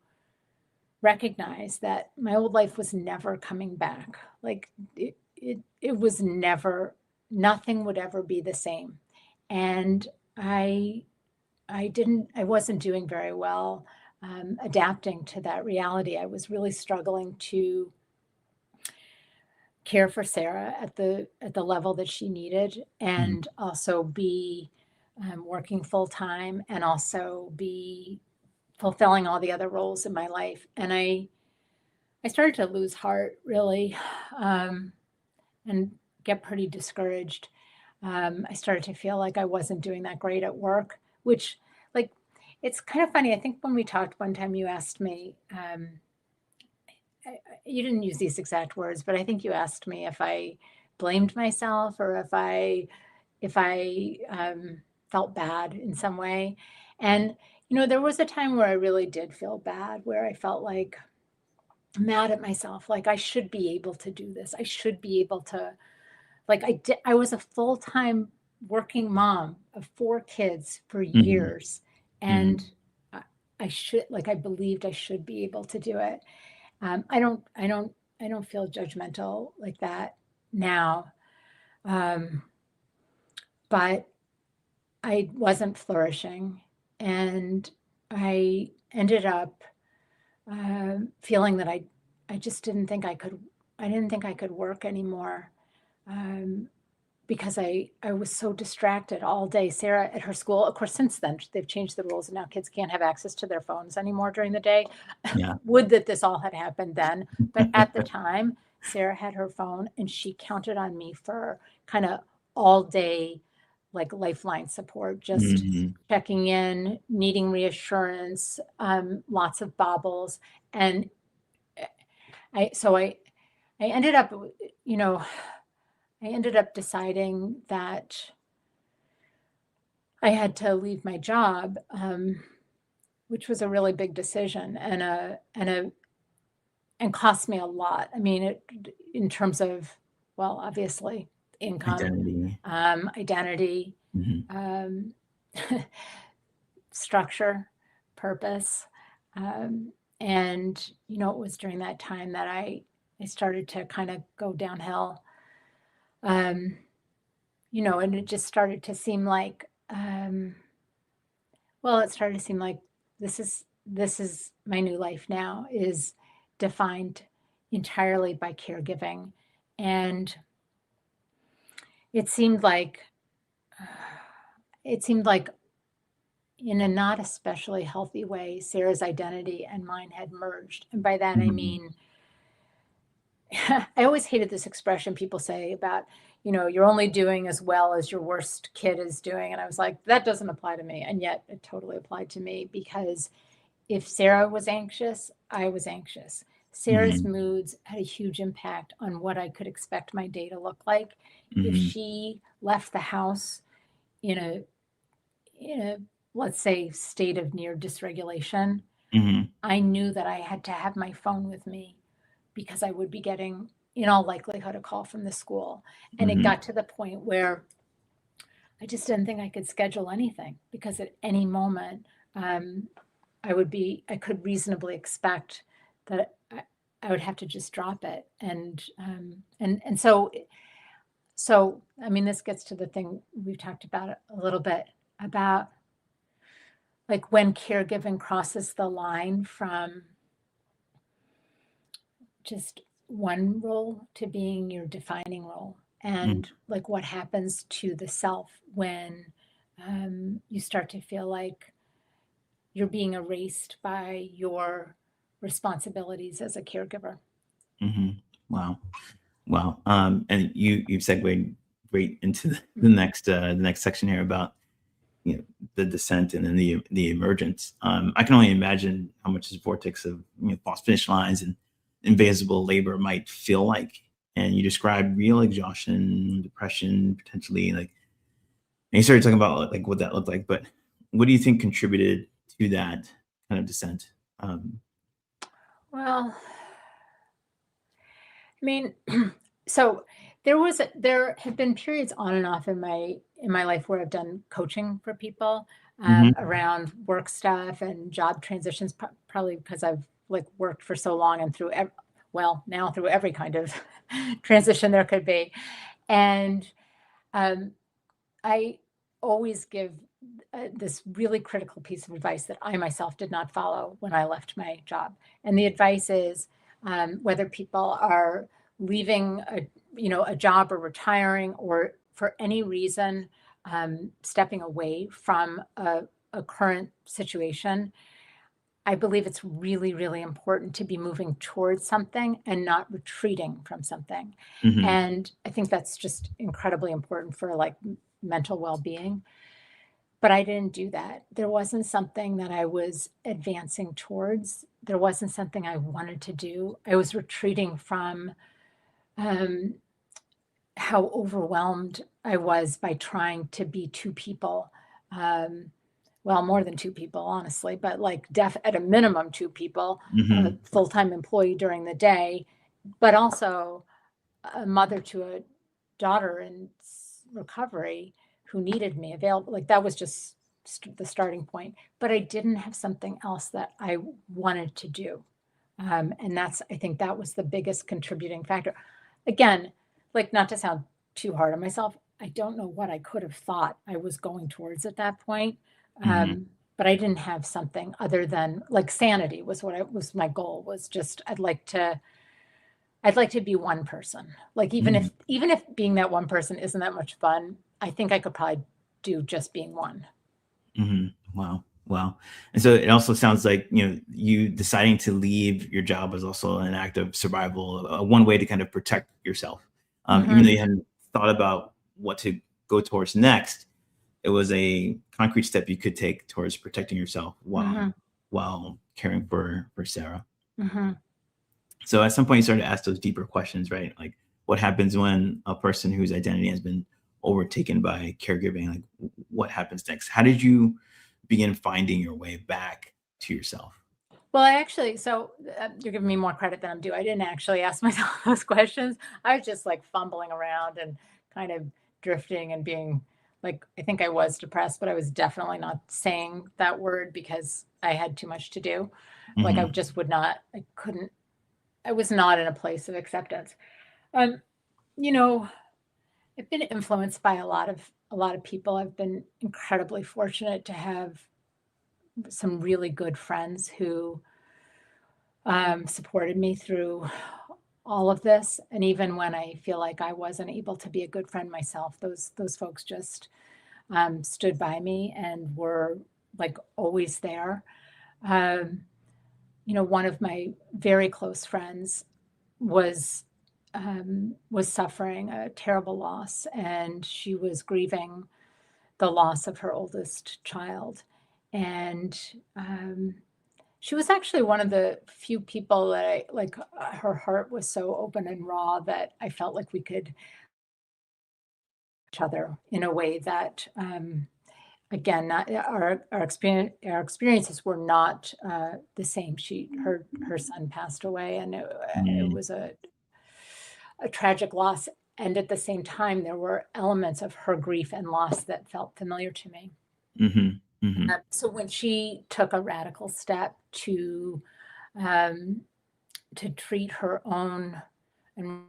[SPEAKER 2] recognize that my old life was never coming back, like it was never, nothing would ever be the same. And I wasn't doing very well adapting to that reality. I was really struggling to care for Sarah at the level that she needed, and also be working full time, and also be fulfilling all the other roles in my life. And I started to lose heart, really, and get pretty discouraged. I started to feel like I wasn't doing that great at work, which, like, it's kind of funny. I think when we talked one time, you asked me, you didn't use these exact words, but I think you asked me if I blamed myself or if I felt bad in some way. And, you know, there was a time where I really did feel bad, where I felt like mad at myself, like I should be able to do this. I should be able to, like I was a full-time working mom of 4 kids for years. And I should, like, I believed I should be able to do it. I don't feel judgmental like that now. But I wasn't flourishing, and I ended up feeling that I just didn't think I could work anymore, because I was so distracted all day. Sarah at her school, of course, since then they've changed the rules and now kids can't have access to their phones anymore during the day.
[SPEAKER 1] Yeah.
[SPEAKER 2] Would that this all had happened then. But at the time, Sarah had her phone and she counted on me for kind of all day, like lifeline support, just checking in, needing reassurance, lots of bobbles. And I ended up, you know, I ended up deciding that I had to leave my job, which was a really big decision and cost me a lot. I mean, in terms of, well, obviously income, identity, structure, purpose. And, you know, it was during that time that I started to kind of go downhill. You know, and it just started to seem like, it started to seem like this is my new life now, is defined entirely by caregiving. And it seemed like in a not especially healthy way, Sarah's identity and mine had merged. And by that, I mean, I always hated this expression people say about, you know, you're only doing as well as your worst kid is doing. And I was like, that doesn't apply to me. And yet it totally applied to me, because if Sarah was anxious, I was anxious. Sarah's moods had a huge impact on what I could expect my day to look like. If she left the house in a, let's say, state of near dysregulation, I knew that I had to have my phone with me, because I would be getting, in all likelihood, a call from the school. And it got to the point where I just didn't think I could schedule anything, because at any moment, I could reasonably expect that I would have to just drop it. And so, I mean, this gets to the thing we've talked about a little bit about, like, when caregiving crosses the line from just one role to being your defining role, and like what happens to the self when you start to feel like you're being erased by your responsibilities as a caregiver.
[SPEAKER 1] Wow. Wow. And you've segued great into the next section here about the descent and then the emergence. I can only imagine how much this vortex of false finish lines and invisible labor might feel like. And you described real exhaustion, depression, potentially like. And you started talking about like what that looked like, but what do you think contributed to that kind of descent?
[SPEAKER 2] Well, I mean, so there have been periods on and off in my life where I've done coaching for people around work stuff and job transitions, probably because I've like worked for so long and through now through every kind of transition there could be, and I always give this really critical piece of advice that I myself did not follow when I left my job. And the advice is whether people are leaving a job or retiring or for any reason stepping away from a current situation, I believe it's really, really important to be moving towards something and not retreating from something. And I think that's just incredibly important for like mental well-being. But I didn't do that. There wasn't something that I was advancing towards. There wasn't something I wanted to do. I was retreating from how overwhelmed I was by trying to be two people. Well, more than two people, honestly, but like at a minimum, two people, a full-time employee during the day, but also a mother to a daughter in recovery who needed me available. Like that was just the starting point, but I didn't have something else that I wanted to do. And I think that was the biggest contributing factor. Again, like not to sound too hard on myself, I don't know what I could have thought I was going towards at that point. But I didn't have something other than like sanity was was my goal, was just I'd like to be one person. Like even if being that one person isn't that much fun, I think I could probably do just being one.
[SPEAKER 1] Wow. And so it also sounds like you deciding to leave your job was also an act of survival, one way to kind of protect yourself. Even though you hadn't thought about what to go towards next, it was a concrete step you could take towards protecting yourself while caring for Sarah. So at some point you started to ask those deeper questions, right? Like what happens when a person whose identity has been overtaken by caregiving? Like what happens next? How did you begin finding your way back to yourself?
[SPEAKER 2] Well, you're giving me more credit than I'm due. I didn't actually ask myself those questions. I was just like fumbling around and kind of drifting and being like, I think I was depressed, but I was definitely not saying that word because I had too much to do. Like I just I was not in a place of acceptance. You know, I've been influenced by a lot of people. I've been incredibly fortunate to have some really good friends who supported me through all of this. And even when I feel like I wasn't able to be a good friend myself, those folks just stood by me and were like always there. One of my very close friends was suffering a terrible loss, and she was grieving the loss of her oldest child. And she was actually one of the few people that her heart was so open and raw that I felt like we could each other in a way that, again, not our experiences were not the same. Her son passed away, and it was a tragic loss. And at the same time, there were elements of her grief and loss that felt familiar to me. So when she took a radical step um, to treat her own, and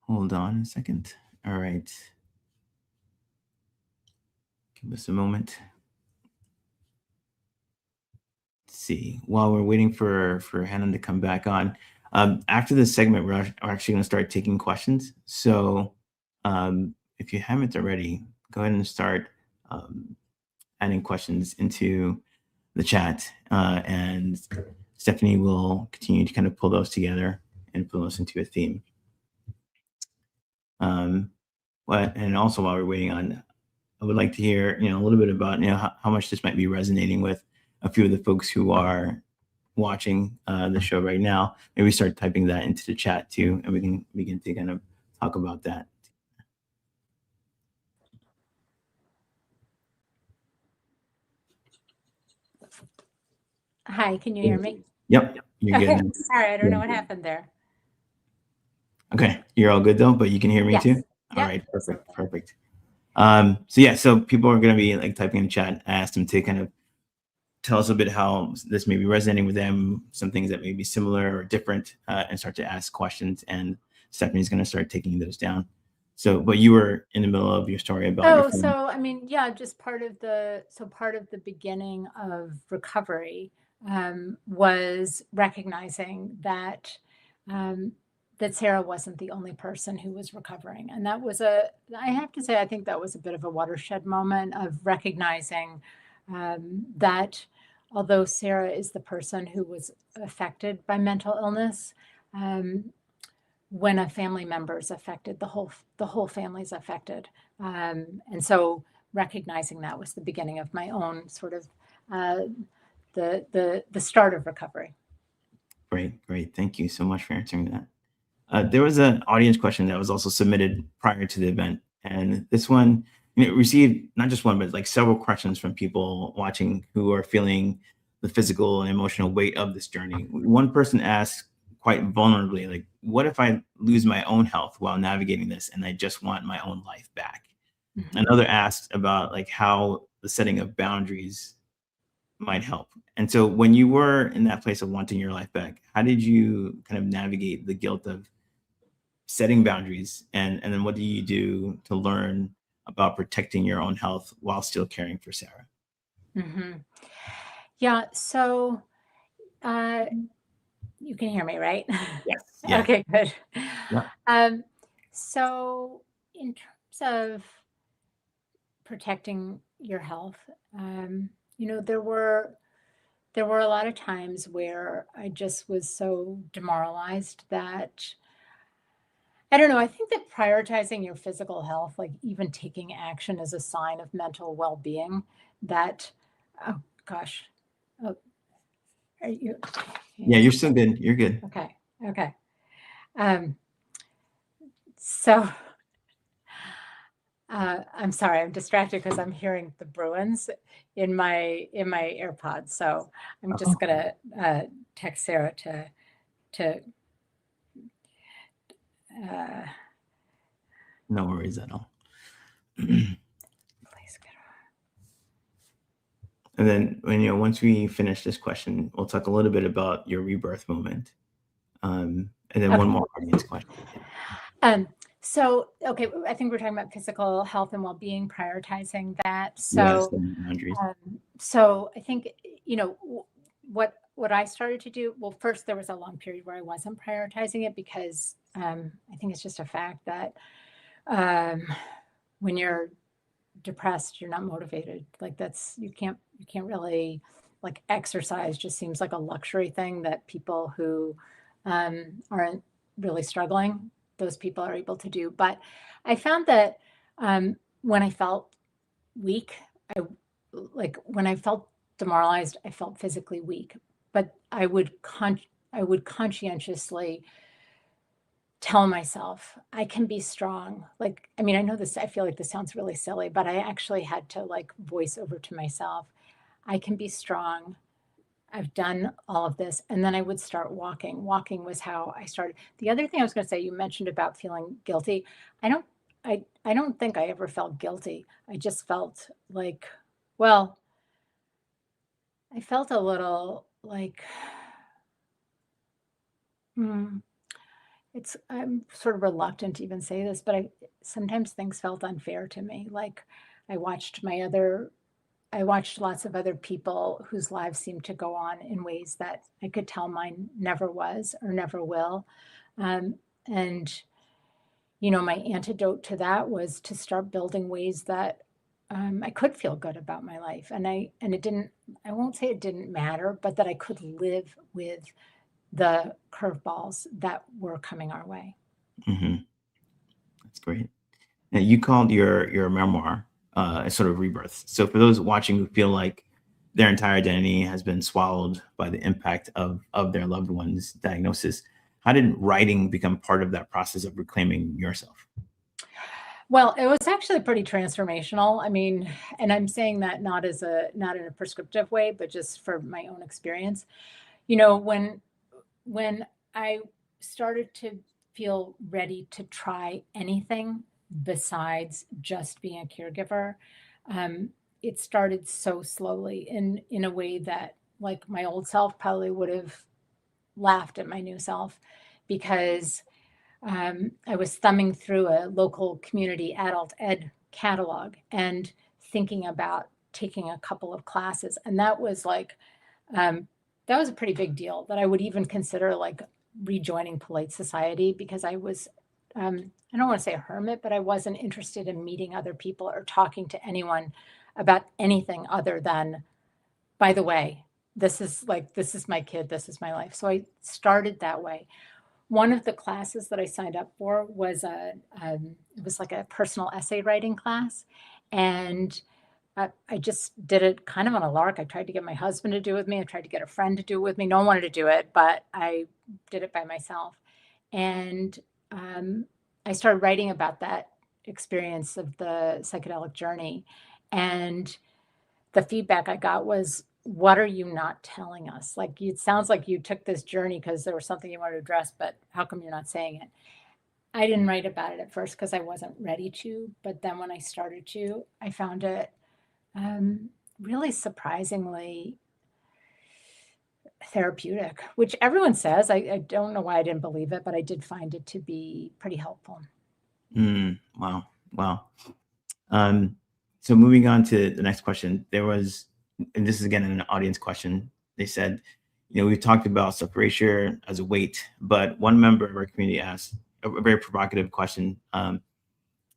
[SPEAKER 1] Hold on a second. All right. Give us a moment. see. While we're waiting for Hannah to come back on, after this segment, we're actually going to start taking questions. So if you haven't already, go ahead and start adding questions into the chat, and Stephanie will continue to kind of pull those together and pull those into a theme. And also, while we're waiting on, I would like to hear, a little bit about, how much this might be resonating with a few of the folks who are watching the show right now. Maybe start typing that into the chat too, and we can begin to kind of talk about that.
[SPEAKER 2] Hi, can you hear me?
[SPEAKER 1] Yep, you're good.
[SPEAKER 2] Okay, sorry, I don't know what happened there.
[SPEAKER 1] Okay, you're all good though, but you can hear me
[SPEAKER 2] Yes.
[SPEAKER 1] too?
[SPEAKER 2] Yep.
[SPEAKER 1] All right, perfect. So people are going to be like typing in the chat. I asked them to kind of tell us a bit how this may be resonating with them, some things that may be similar or different, and start to ask questions. And Stephanie's going to start taking those down. So, but you were in the middle of your story about.
[SPEAKER 2] Just part of the beginning of recovery was recognizing that that Sarah wasn't the only person who was recovering. And that was I have to say, I think that was a bit of a watershed moment of recognizing that although Sarah is the person who was affected by mental illness, when a family member is affected, the whole family is affected. And so recognizing that was the beginning of my own sort of the start of recovery.
[SPEAKER 1] Great. Thank you so much for answering that. There was an audience question that was also submitted prior to the event. And this one, received not just one, but like several questions from people watching who are feeling the physical and emotional weight of this journey. One person asked quite vulnerably, like, what if I lose my own health while navigating this and I just want my own life back? Mm-hmm. Another asked about like how the setting of boundaries might help. And so when you were in that place of wanting your life back, how did you kind of navigate the guilt of setting boundaries? And then what do you do to learn about protecting your own health while still caring for Sarah?
[SPEAKER 2] Mm-hmm. Yeah. So you can hear me, right?
[SPEAKER 1] Yes. Yeah.
[SPEAKER 2] Okay, good.
[SPEAKER 1] Yeah.
[SPEAKER 2] So in terms of protecting your health, there were a lot of times where I just was so demoralized that I don't know. I think that prioritizing your physical health, like even taking action, is a sign of mental well-being. That, oh gosh, oh, are you?
[SPEAKER 1] Yeah, you're still good. You're good.
[SPEAKER 2] Okay. So I'm sorry, I'm distracted because I'm hearing the Bruins in my AirPods. So I'm just gonna text Sarah to.
[SPEAKER 1] No worries at all. And then once we finish this question, we'll talk a little bit about your rebirth moment. And then one more audience question.
[SPEAKER 2] So, I think we're talking about physical health and well-being, prioritizing that. So, so I think, what I started to do, well, first there was a long period where I wasn't prioritizing it because I think it's just a fact that when you're depressed, you're not motivated. Like you can't really, like, exercise just seems like a luxury thing that people who aren't really struggling, those people are able to do. But I found that when I felt weak, when I felt demoralized, I felt physically weak. But I would conscientiously tell myself I can be strong. Like, I mean, I feel like this sounds really silly, but I actually had to voice over to myself, I can be strong. I've done all of this. And then I would start walking. Walking was how I started. The other thing I was going to say, you mentioned about feeling guilty. I don't think I ever felt guilty. I just felt like, well, I felt a little like, I'm sort of reluctant to even say this, but sometimes things felt unfair to me. Like I I watched lots of other people whose lives seemed to go on in ways that I could tell mine never was or never will. And my antidote to that was to start building ways that I could feel good about my life. And it didn't, I won't say it didn't matter, but that I could live with the curveballs that were coming our way.
[SPEAKER 1] Mm-hmm. That's great. Now, you called your memoir a sort of rebirth. So for those watching who feel like their entire identity has been swallowed by the impact of their loved one's diagnosis, how did writing become part of that process of reclaiming yourself?
[SPEAKER 2] Well, it was actually pretty transformational. I mean, and I'm saying that not in a prescriptive way, but just for my own experience. When I started to feel ready to try anything besides just being a caregiver, it started so slowly in a way that like my old self probably would have laughed at my new self because I was thumbing through a local community adult ed catalog and thinking about taking a couple of classes. And um, that was a pretty big deal that I would even consider like rejoining polite society because I don't want to say a hermit, but I wasn't interested in meeting other people or talking to anyone about anything other than, by the way, this is my kid, this is my life. So I started that way. One of the classes that I signed up for was it was like a personal essay writing class, and I just did it kind of on a lark. I tried to get my husband to do it with me. I tried to get a friend to do it with me. No one wanted to do it, but I did it by myself, and I started writing about that experience of the psychedelic journey, and the feedback I got was, what are you not telling us? Like, it sounds like you took this journey because there was something you wanted to address, but how come you're not saying it? I didn't write about it at first because I wasn't ready to. But then when I started to, I found it um, really surprisingly therapeutic, which everyone says. I don't know why I didn't believe it, but I did find it to be pretty helpful.
[SPEAKER 1] Wow. Wow. Um, so moving on to the next question, and this is again an audience question. They said, we've talked about self-erasure as a weight, but one member of our community asked a very provocative question.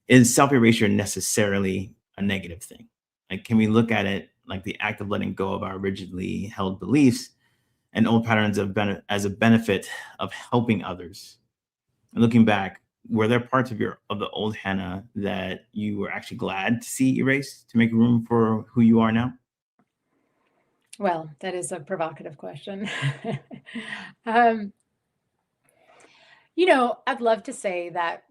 [SPEAKER 1] Is self-erasure necessarily a negative thing? Like, can we look at it like the act of letting go of our rigidly held beliefs and old patterns as a benefit of helping others? And looking back, were there parts of the old Hannah that you were actually glad to see erased to make room for who you are now?
[SPEAKER 2] Well, that is a provocative question. um, I'd love to say that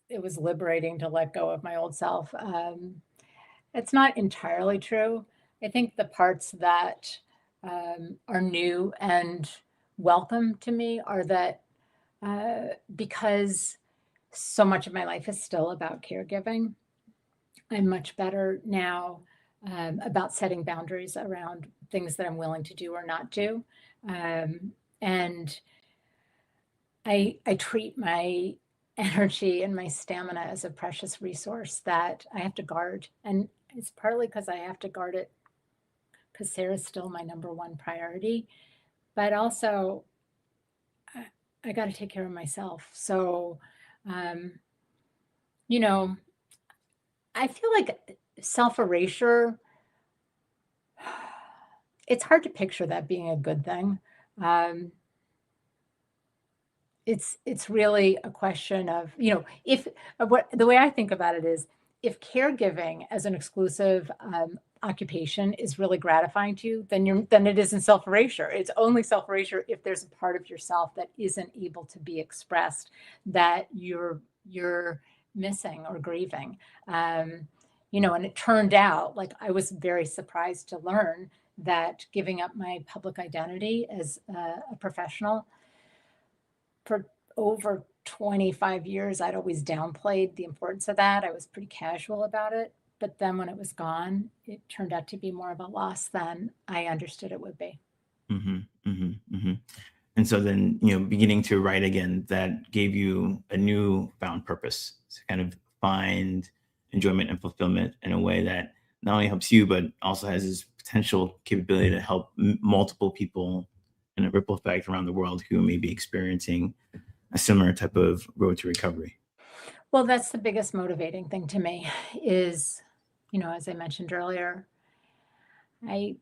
[SPEAKER 2] it was liberating to let go of my old self. It's not entirely true. I think the parts that are new and welcome to me are that because so much of my life is still about caregiving, I'm much better now about setting boundaries around things that I'm willing to do or not do. And I treat my energy and my stamina as a precious resource that I have to guard. And it's partly because I have to guard it because Sarah's still my number one priority, but also I got to take care of myself. So, um, you know, I feel like self erasure, it's hard to picture that being a good thing. Um, it's really a question of, if what the way I think about it is, if caregiving as an exclusive occupation is really gratifying to you, then it isn't self erasure. It's only self erasure if there's a part of yourself that isn't able to be expressed, that you're missing or grieving. And it turned out, like, I was very surprised to learn that giving up my public identity as a professional for over 25 years, I'd always downplayed the importance of that. I was pretty casual about it. But then when it was gone, it turned out to be more of a loss than I understood it would be.
[SPEAKER 1] Hmm. Hmm. Hmm. And so then, beginning to write again, that gave you a new found purpose to kind of find enjoyment and fulfillment in a way that not only helps you, but also has this potential capability to help multiple people in a ripple effect around the world who may be experiencing a similar type of road to recovery.
[SPEAKER 2] Well, that's the biggest motivating thing to me is, as I mentioned earlier, I,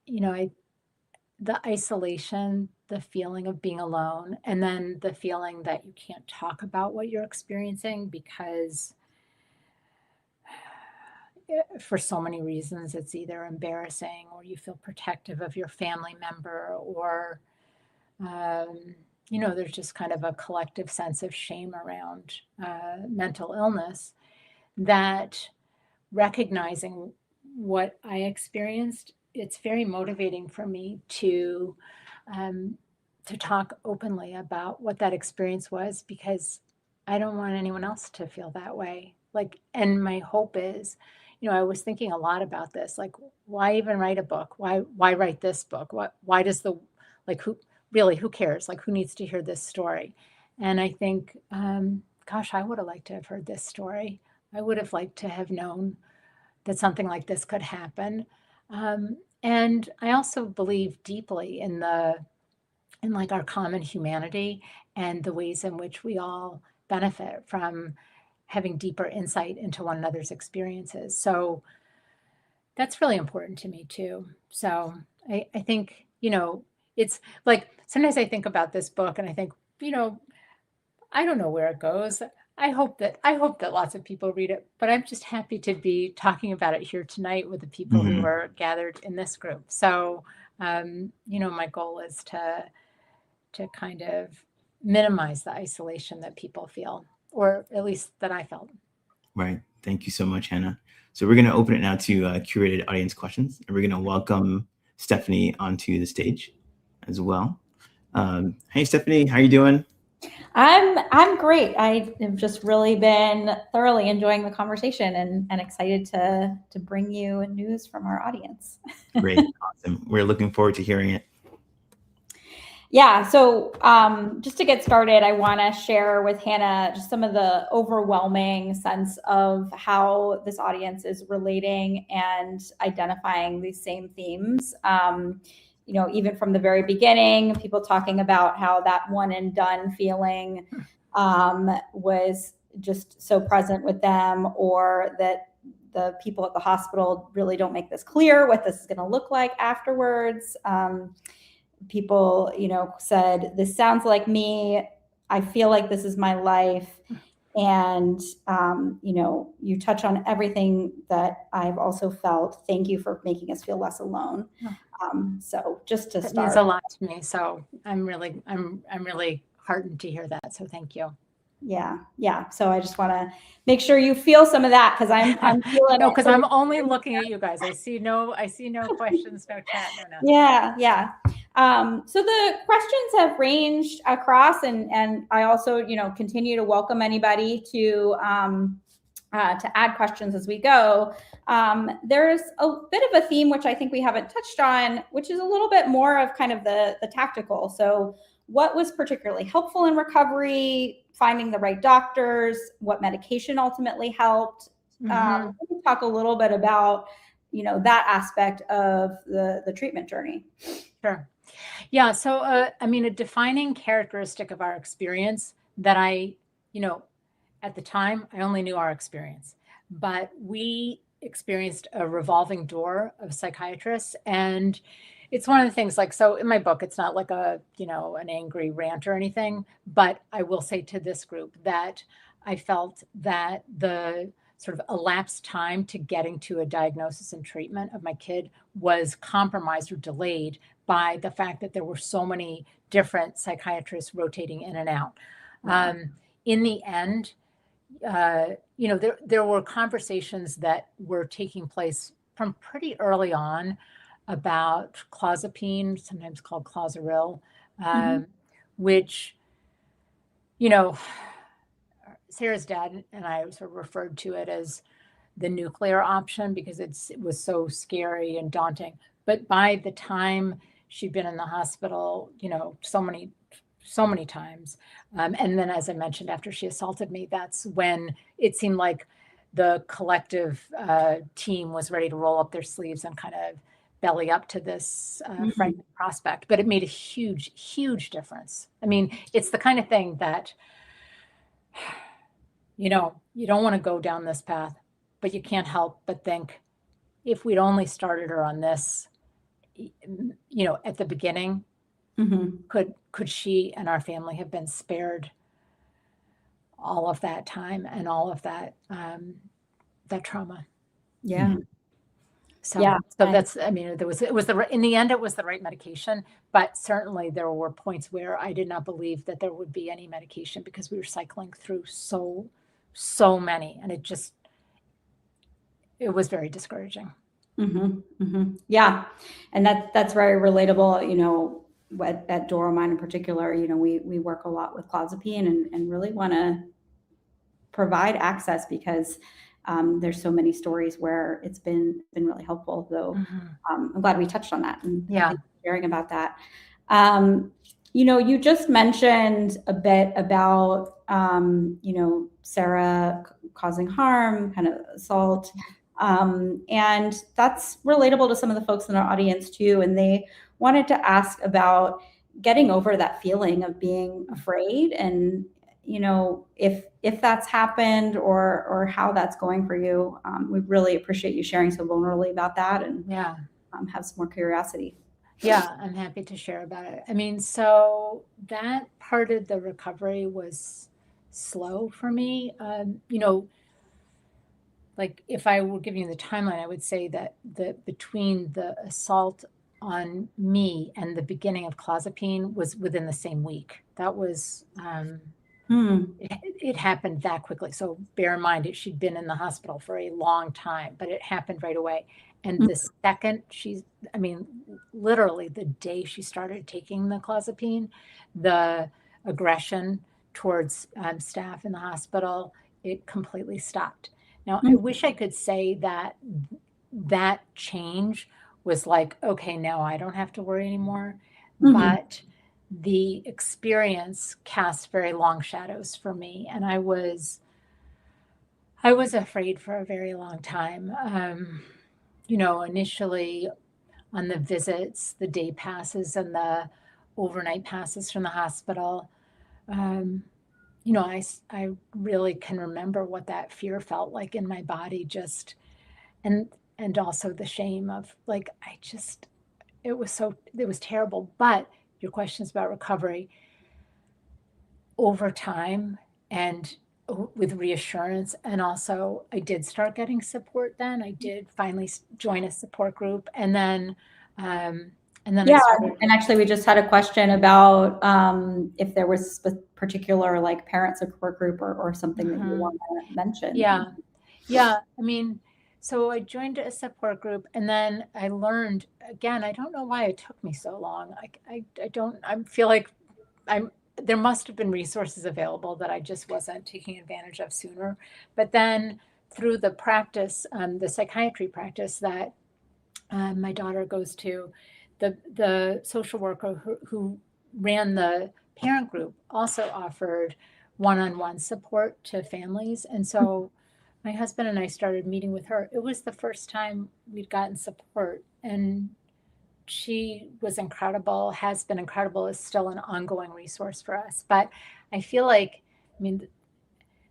[SPEAKER 2] the isolation, the feeling of being alone, and then the feeling that you can't talk about what you're experiencing because for so many reasons, it's either embarrassing or you feel protective of your family member or, there's just kind of a collective sense of shame around mental illness that recognizing what I experienced, it's very motivating for me to talk openly about what that experience was because I don't want anyone else to feel that way. Like, and my hope is, I was thinking a lot about this. Like, why even write a book? Why write this book? Why does who cares? Like, who needs to hear this story? And I think, gosh, I would have liked to have heard this story. I would have liked to have known that something like this could happen. And I also believe deeply in like our common humanity and the ways in which we all benefit from having deeper insight into one another's experiences. So that's really important to me too. So I think, it's like sometimes I think about this book and I think, I don't know where it goes. I hope that lots of people read it, but I'm just happy to be talking about it here tonight with the people who are gathered in this group. So, my goal is to kind of minimize the isolation that people feel, or at least that I felt.
[SPEAKER 1] Right. Thank you so much, Hannah. So we're going to open it now to curated audience questions, and we're going to welcome Stephanie onto the stage as well. Hey, Stephanie, how are you doing?
[SPEAKER 3] I'm great. I have just really been thoroughly enjoying the conversation and excited to bring you news from our audience.
[SPEAKER 1] Great. Awesome. We're looking forward to hearing it.
[SPEAKER 3] Yeah. So just to get started, I want to share with Hannah just some of the overwhelming sense of how this audience is relating and identifying these same themes. Even from the very beginning, people talking about how that one and done feeling was just so present with them, or that the people at the hospital really don't make this clear what this is going to look like afterwards. People, said, this sounds like me. I feel like this is my life. And, you touch on everything that I've also felt. Thank you for making us feel less alone. So just to start.
[SPEAKER 2] It means a lot to me. So I'm really heartened to hear that. So thank you.
[SPEAKER 3] Yeah. So I just want to make sure you feel some of that because I'm feeling
[SPEAKER 2] no, because I'm only looking at you guys. I see no questions, no chat, no nothing.
[SPEAKER 3] Yeah. So the questions have ranged across, and I also continue to welcome anybody to add questions as we go. There's a bit of a theme which I think we haven't touched on, which is a little bit more of kind of the tactical. So what was particularly helpful in recovery? Finding the right doctors, what medication ultimately helped. Let me talk a little bit about, that aspect of the treatment journey.
[SPEAKER 2] Sure. Yeah. So, a defining characteristic of our experience that at the time, I only knew our experience, but we experienced a revolving door of psychiatrists. And it's one of the things, like, so in my book, it's not like an angry rant or anything, but I will say to this group that I felt that the sort of elapsed time to getting to a diagnosis and treatment of my kid was compromised or delayed by the fact that there were so many different psychiatrists rotating in and out. Wow. In the end, there were conversations that were taking place from pretty early on about clozapine, sometimes called Clozaril, which, Sarah's dad and I sort of referred to it as the nuclear option because it was so scary and daunting. But by the time she'd been in the hospital, so many times. And then, as I mentioned, after she assaulted me, that's when it seemed like the collective team was ready to roll up their sleeves and kind of belly up to this frightening prospect. But it made a huge, huge difference. I mean, it's the kind of thing that, you know, you don't want to go down this path, but you can't help but think, if we'd only started her on this, you know, at the beginning, could she and our family have been spared all of that time and all of that that trauma?
[SPEAKER 3] Yeah.
[SPEAKER 2] So,
[SPEAKER 3] Yeah.
[SPEAKER 2] so that's, I mean, it was in the end, it was the right medication, but certainly there were points where I did not believe that there would be any medication, because we were cycling through so many, and it was very discouraging.
[SPEAKER 3] Yeah. And that's very relatable, you know, at Dora Mine in particular. You know, we work a lot with clozapine and really want to provide access, because there's so many stories where it's been really helpful. So I'm glad we touched on that, and thank you for sharing about that. You know, you just mentioned a bit about, you know, Sarah causing harm, kind of assault. And that's relatable to some of the folks in our audience too. And they wanted to ask about getting over that feeling of being afraid, and, you know, if that's happened, or how that's going for you. We really appreciate you sharing so vulnerably about that, and have some more curiosity.
[SPEAKER 2] Yeah, I'm happy to share about it. I mean, so that part of the recovery was slow for me. You know, like, if I were giving you the timeline, I would say that between the assault on me and the beginning of clozapine was within the same week. That was, it happened that quickly. So bear in mind, she'd been in the hospital for a long time, but it happened right away. And the second I mean, literally the day she started taking the clozapine, the aggression towards staff in the hospital, it completely stopped. Now, I wish I could say that change was like, okay, now I don't have to worry anymore. But the experience cast very long shadows for me. And I was afraid for a very long time. You know, initially on the visits, the day passes and the overnight passes from the hospital. You know, I really can remember what that fear felt like in my body, just, and also the shame of, like, it was terrible. But your questions about recovery, over time and with reassurance, and also I did start getting support then. I did finally join a support group, and then
[SPEAKER 3] yeah, and actually we just had a question about if there was a particular, like, parent support group or something that you want to mention.
[SPEAKER 2] Yeah. I mean, so I joined a support group, and then I learned, again, I don't know why it took me so long. I feel like there must have been resources available that I just wasn't taking advantage of sooner. But then through the practice, the psychiatry practice that my daughter goes to, the social worker who ran the parent group also offered one-on-one support to families. And so my husband and I started meeting with her. It was the first time we'd gotten support, and she was incredible, has been incredible, is still an ongoing resource for us. But I feel like, I mean,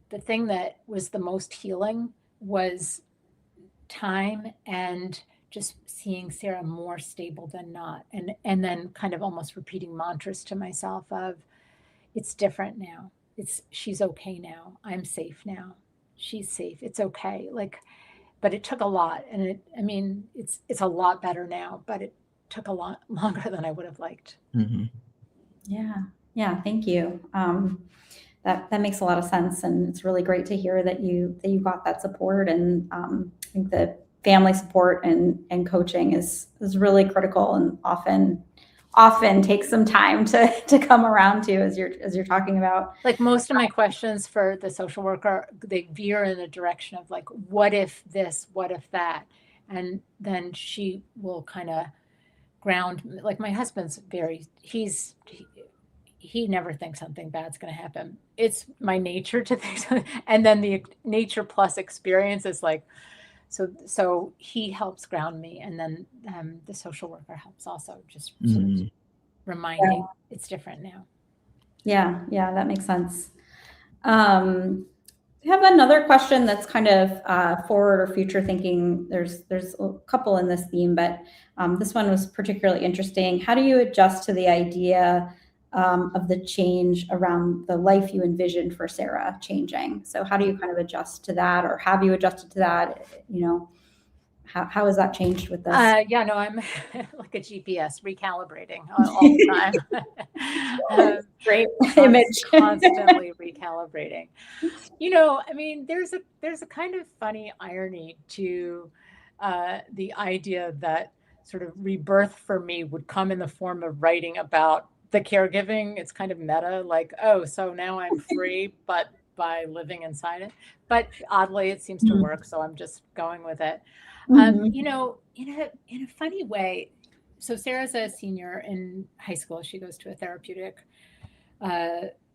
[SPEAKER 2] the thing that was the most healing was time, and just seeing Sarah more stable than not. And then kind of almost repeating mantras to myself of, it's different now. She's okay now. I'm safe now. She's safe. It's okay. Like, but it took a lot. And it's a lot better now, but it took a lot longer than I would have liked.
[SPEAKER 3] Yeah. Thank you. That makes a lot of sense. And it's really great to hear that you got that support. And I think the family support and coaching is really critical, and often takes some time to come around to, as you're talking about.
[SPEAKER 2] Like, most of my questions for the social worker, they veer in the direction of, like, what if this, what if that? And then she will kind of ground, like, my husband's he never thinks something bad's going to happen. It's my nature to think something. And then the nature plus experience is like, so he helps ground me. And then the social worker helps also, just sort of reminding it's different now.
[SPEAKER 3] Yeah, that makes sense. We have another question that's kind of forward or future thinking. There's a couple in this theme, but this one was particularly interesting. How do you adjust to the idea of the change around the life you envisioned for Sarah changing? So how do you kind of adjust to that, or have you adjusted to that? How has that changed with this?
[SPEAKER 2] Yeah, no, I'm like a GPS recalibrating all the time.
[SPEAKER 3] Great image.
[SPEAKER 2] Constantly recalibrating. I mean, there's a kind of funny irony to the idea that sort of rebirth for me would come in the form of writing about the caregiving. It's kind of meta, like, oh, so now I'm free, but by living inside it. But oddly, it seems to work, so I'm just going with it. In a funny way, so Sarah's a senior in high school. She goes to a therapeutic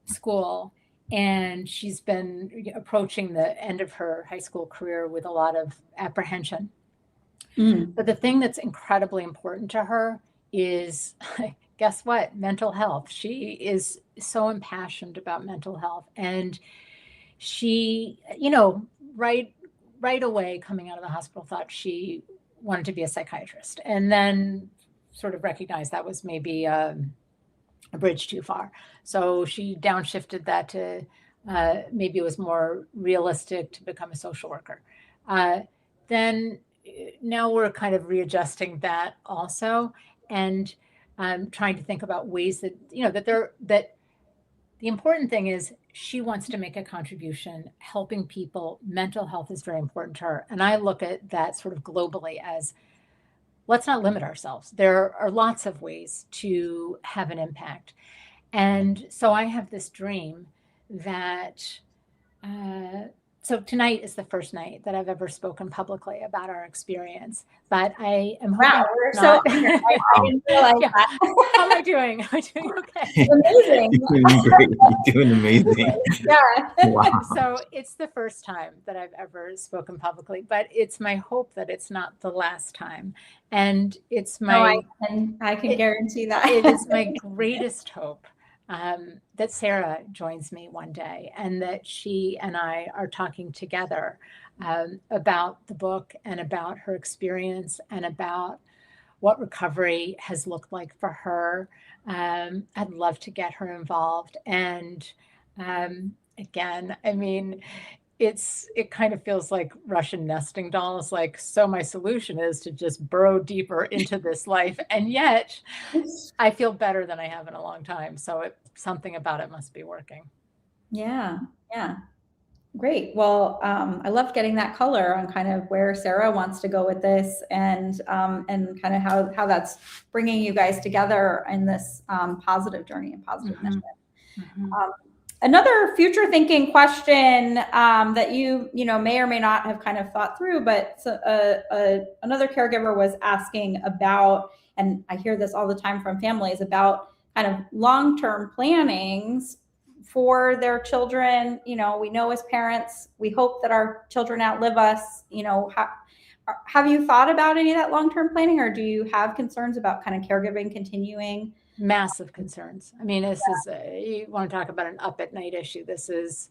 [SPEAKER 2] school, and she's been approaching the end of her high school career with a lot of apprehension. But the thing that's incredibly important to her is, guess what? Mental health. She is so impassioned about mental health, and she, right away coming out of the hospital, thought she wanted to be a psychiatrist, and then sort of recognized that was maybe a bridge too far. So she downshifted that to maybe it was more realistic to become a social worker. Then now we're kind of readjusting that also, and trying to think about ways that, that the important thing is she wants to make a contribution, helping people. Mental health is very important to her. And I look at that sort of globally as, let's not limit ourselves. There are lots of ways to have an impact. And so I have this dream that, so tonight is the first night that I've ever spoken publicly about our experience, but I am
[SPEAKER 3] wow, we're so I didn't realize that.
[SPEAKER 2] How am I doing? Am I doing okay?
[SPEAKER 3] Amazing.
[SPEAKER 1] You're doing great. You're doing amazing.
[SPEAKER 3] Yeah.
[SPEAKER 1] Wow.
[SPEAKER 2] So it's the first time that I've ever spoken publicly, but it's my hope that it's not the last time. And it's my
[SPEAKER 3] I can guarantee that.
[SPEAKER 2] It is my greatest hope that Sarah joins me one day, and that she and I are talking together about the book and about her experience and about what recovery has looked like for her. I'd love to get her involved. And again, I mean, it kind of feels like Russian nesting dolls. Like, so my solution is to just burrow deeper into this life. And yet I feel better than I have in a long time. So something about it must be working.
[SPEAKER 3] Yeah. Great. Well, I loved getting that color on kind of where Sarah wants to go with this, and kind of how that's bringing you guys together in this positive journey and positive mission. Another future thinking question that you may or may not have kind of thought through, but another caregiver was asking about, and I hear this all the time from families, about kind of long-term plannings for their children. We know as parents, we hope that our children outlive us. Have you thought about any of that long-term planning, or do you have concerns about kind of caregiving continuing?
[SPEAKER 2] Massive concerns. I mean, this is you want to talk about an up at night issue. This is,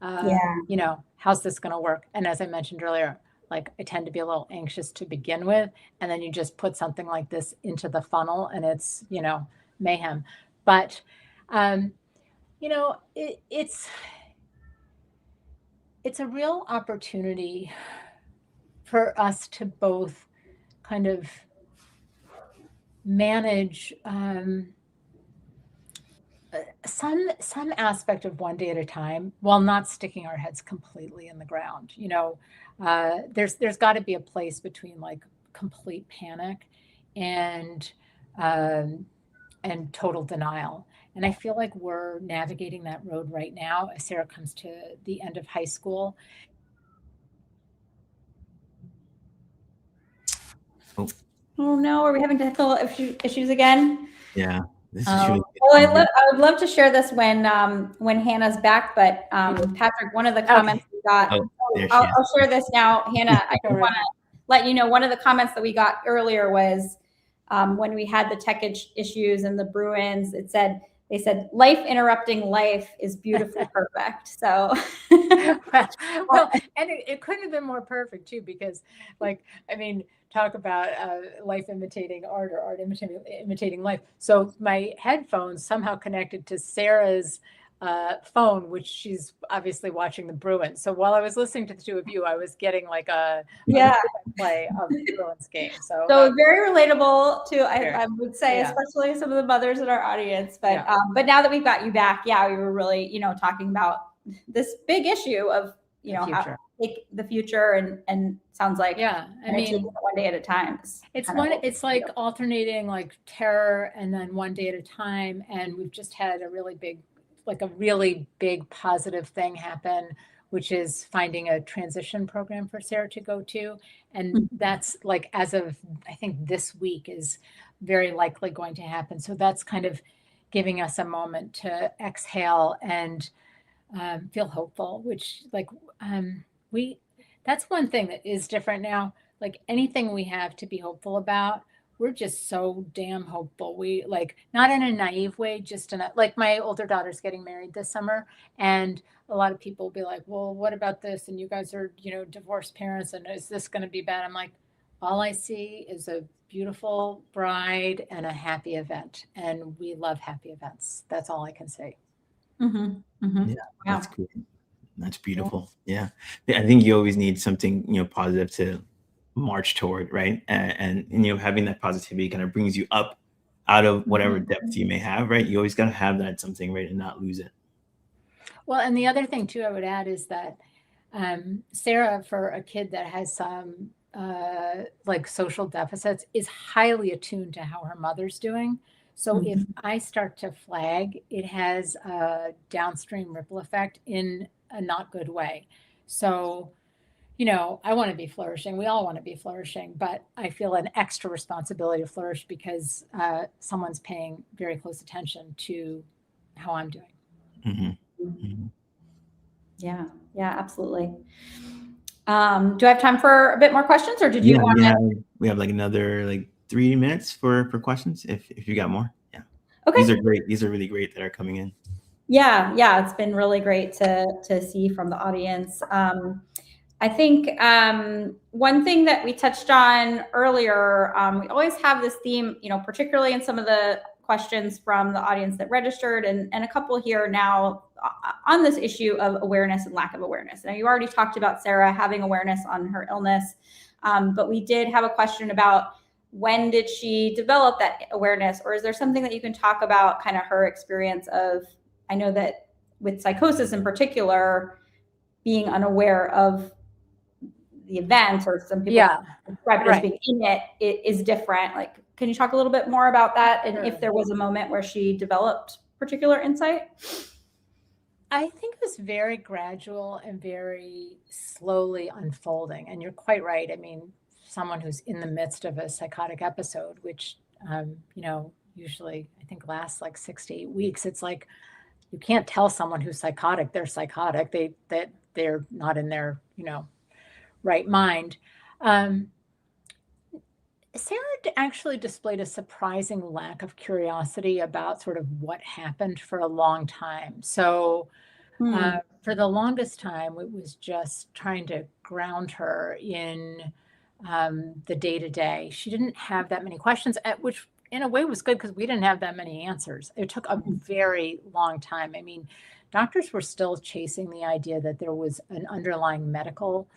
[SPEAKER 2] how's this going to work? And as I mentioned earlier, like, I tend to be a little anxious to begin with, and then you just put something like this into the funnel, and it's mayhem. But it's a real opportunity for us to both kind of manage some aspect of one day at a time, while not sticking our heads completely in the ground. There's got to be a place between like complete panic and total denial. And I feel like we're navigating that road right now as Sarah comes to the end of high school.
[SPEAKER 3] Oh no, are we having technical issues again?
[SPEAKER 1] Yeah. This is really
[SPEAKER 3] Well, I would love to share this when Hannah's back, but Patrick, one of the comments we got, I'll share this now. Hannah, I just want to let you know, one of the comments that we got earlier was when we had the tech issues and the Bruins, they said, life interrupting life is beautifully perfect. So,
[SPEAKER 2] well, and it couldn't have been more perfect too, because talk about life imitating art, or art imitating life. So my headphones somehow connected to Sarah's phone, which she's obviously watching the Bruins. So while I was listening to the two of you, I was getting like a play of the Bruins game. So
[SPEAKER 3] very relatable to, I would say, especially some of the mothers in our audience. But but now that we've got you back, we were really, talking about this big issue of, how take the future, and sounds like one day at a time.
[SPEAKER 2] It's like alternating like terror and then one day at a time. And we've just had a really big positive thing happen, which is finding a transition program for Sarah to go to. And that's like, as of, I think this week, is very likely going to happen. So that's kind of giving us a moment to exhale and feel hopeful, which that's one thing that is different now. Like anything we have to be hopeful about, we're just so damn hopeful. We not in a naive way, just in a, my older daughter's getting married this summer, and a lot of people will be like, well, what about this? And you guys are, divorced parents, and is this going to be bad? I'm like, all I see is a beautiful bride and a happy event. And we love happy events. That's all I can say.
[SPEAKER 1] Yeah, that's cool. That's beautiful. Yeah. I think you always need something, positive to march toward, right? And having that positivity kind of brings you up out of whatever depth you may have, right? You always got to have that something, right, and not lose it.
[SPEAKER 2] Well, and the other thing too I would add is that Sarah, for a kid that has some social deficits, is highly attuned to how her mother's doing. So if I start to flag, it has a downstream ripple effect in a not good way. So, I want to be flourishing. We all want to be flourishing, but I feel an extra responsibility to flourish because someone's paying very close attention to how I'm doing.
[SPEAKER 3] Yeah, absolutely. Do I have time for a bit more questions, or did you want to?
[SPEAKER 1] We have another 3 minutes for questions if you got more. Yeah.
[SPEAKER 3] Okay.
[SPEAKER 1] These are great. These are really great that are coming in.
[SPEAKER 3] Yeah. It's been really great to see from the audience. I think one thing that we touched on earlier, we always have this theme, particularly in some of the questions from the audience that registered, and a couple here now on this issue of awareness and lack of awareness. Now, you already talked about Sarah having awareness on her illness, but we did have a question about when did she develop that awareness, or is there something that you can talk about kind of her experience of, I know that with psychosis in particular, being unaware of the event, or some people describe it as being in it is different. Can you talk a little bit more about that, and if there was a moment where she developed particular insight?
[SPEAKER 2] I think it was very gradual and very slowly unfolding. And you're quite right. I mean, someone who's in the midst of a psychotic episode, which, usually I think lasts 6 to 8 weeks. It's like, you can't tell someone who's psychotic, they're psychotic. They're not in their, right mind. Sarah actually displayed a surprising lack of curiosity about sort of what happened for a long time. So for the longest time, it was just trying to ground her in the day-to-day. She didn't have that many questions, which in a way was good because we didn't have that many answers. It took a very long time. I mean, doctors were still chasing the idea that there was an underlying medical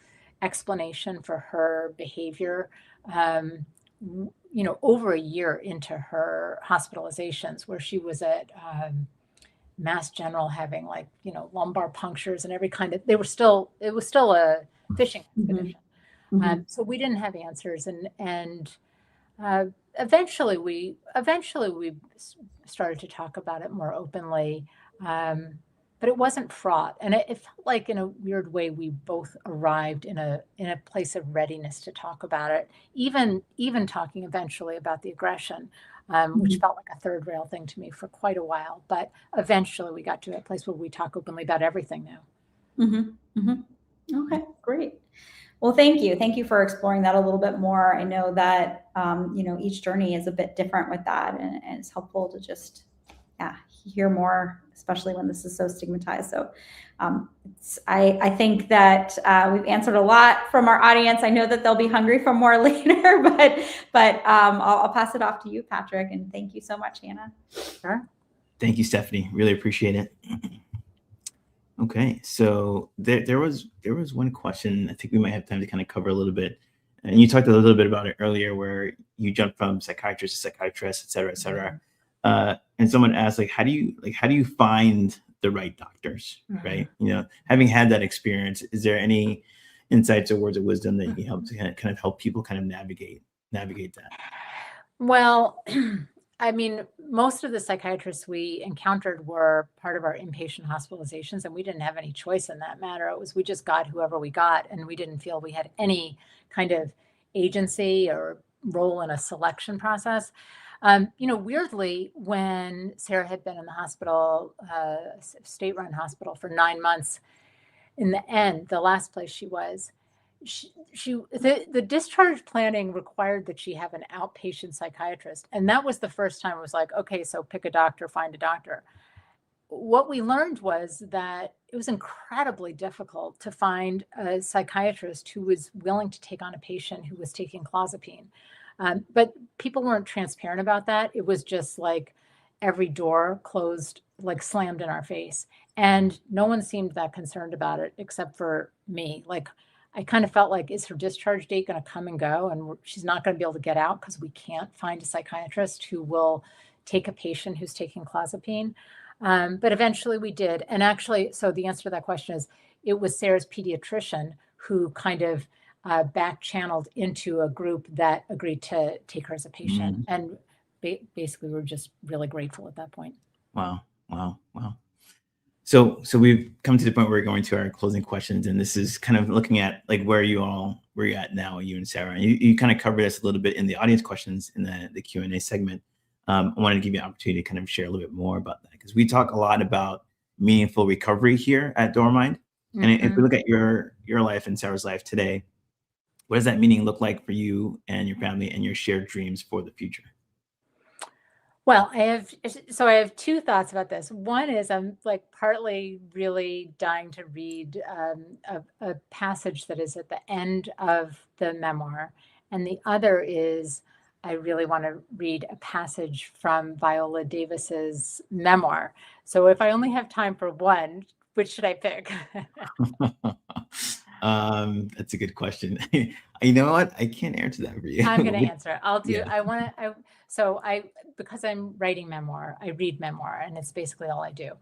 [SPEAKER 2] explanation for her behavior. Over a year into her hospitalizations, where she was at Mass General having lumbar punctures and every kind of, it was still a fishing expedition. So we didn't have answers. And eventually we started to talk about it more openly. But it wasn't fraught. And it felt like, in a weird way, we both arrived in a place of readiness to talk about it, even talking eventually about the aggression. which felt like a third rail thing to me for quite a while. But eventually we got to a place where we talk openly about everything now.
[SPEAKER 3] Okay, great. Well, thank you. Thank you for exploring that a little bit more. I know that, each journey is a bit different with that, and it's helpful to just, hear more, especially when this is so stigmatized. So I think that we've answered a lot from our audience. I know that they'll be hungry for more later, but I'll pass it off to you, Patrick, and thank you so much, Hannah.
[SPEAKER 2] Sure.
[SPEAKER 1] Thank you, Stephanie. Really appreciate it. Okay, so there was one question I think we might have time to kind of cover a little bit, and you talked a little bit about it earlier, where you jumped from psychiatrist to psychiatrist, et cetera, et cetera. And someone asked, like, how do you find the right doctors, right? Having had that experience, is there any insights or words of wisdom that you can help to kind of help people kind of navigate that?
[SPEAKER 2] Well, I mean, most of the psychiatrists we encountered were part of our inpatient hospitalizations, and we didn't have any choice in that matter. It was, we just got whoever we got, and we didn't feel we had any kind of agency or role in a selection process. Weirdly, when Sarah had been in the hospital, state-run hospital, for 9 months, in the end, the last place she was, the discharge planning required that she have an outpatient psychiatrist. And that was the first time it was like, okay, so pick a doctor, find a doctor. What we learned was that it was incredibly difficult to find a psychiatrist who was willing to take on a patient who was taking clozapine. But people weren't transparent about that. It was just like every door closed, like slammed in our face. And no one seemed that concerned about it except for me. Like, I kind of felt like, is her discharge date going to come and go? And she's not going to be able to get out because we can't find a psychiatrist who will take a patient who's taking clozapine. But eventually we did. And actually, so the answer to that question is, it was Sarah's pediatrician who kind of back channeled into a group that agreed to take her as a patient. And basically we're just really grateful at that point.
[SPEAKER 1] Wow. So we've come to the point where we're going to our closing questions, and this is kind of looking at like where you're at now, you and Sarah. And you kind of covered this a little bit in the audience questions in the Q&A segment. I wanted to give you an opportunity to kind of share a little bit more about that, because we talk a lot about meaningful recovery here at DoorMind. And if we look at your life and Sarah's life today, what does that meaning look like for you and your family and your shared dreams for the future?
[SPEAKER 2] Well, I have two thoughts about this. One is, I'm like partly really dying to read a passage that is at the end of the memoir. And the other is, I really want to read a passage from Viola Davis's memoir. So if I only have time for one, which should I pick?
[SPEAKER 1] That's a good question. You know what? I can't answer that for you.
[SPEAKER 2] I'm going to answer it. I'll do.
[SPEAKER 1] Yeah.
[SPEAKER 2] Because I'm writing memoir, I read memoir, and it's basically all I do.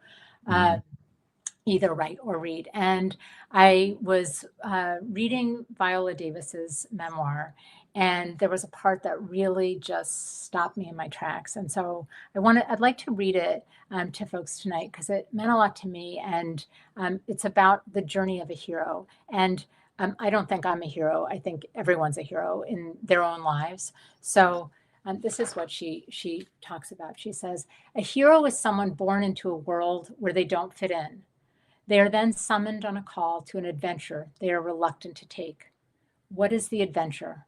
[SPEAKER 2] Either write or read. And I was reading Viola Davis's memoir, and there was a part that really just stopped me in my tracks. And so I'd like to read it to folks tonight, because it meant a lot to me. And it's about the journey of a hero. And I don't think I'm a hero. I think everyone's a hero in their own lives. So this is what she talks about. She says, a hero is someone born into a world where they don't fit in. They are then summoned on a call to an adventure they are reluctant to take. What is the adventure?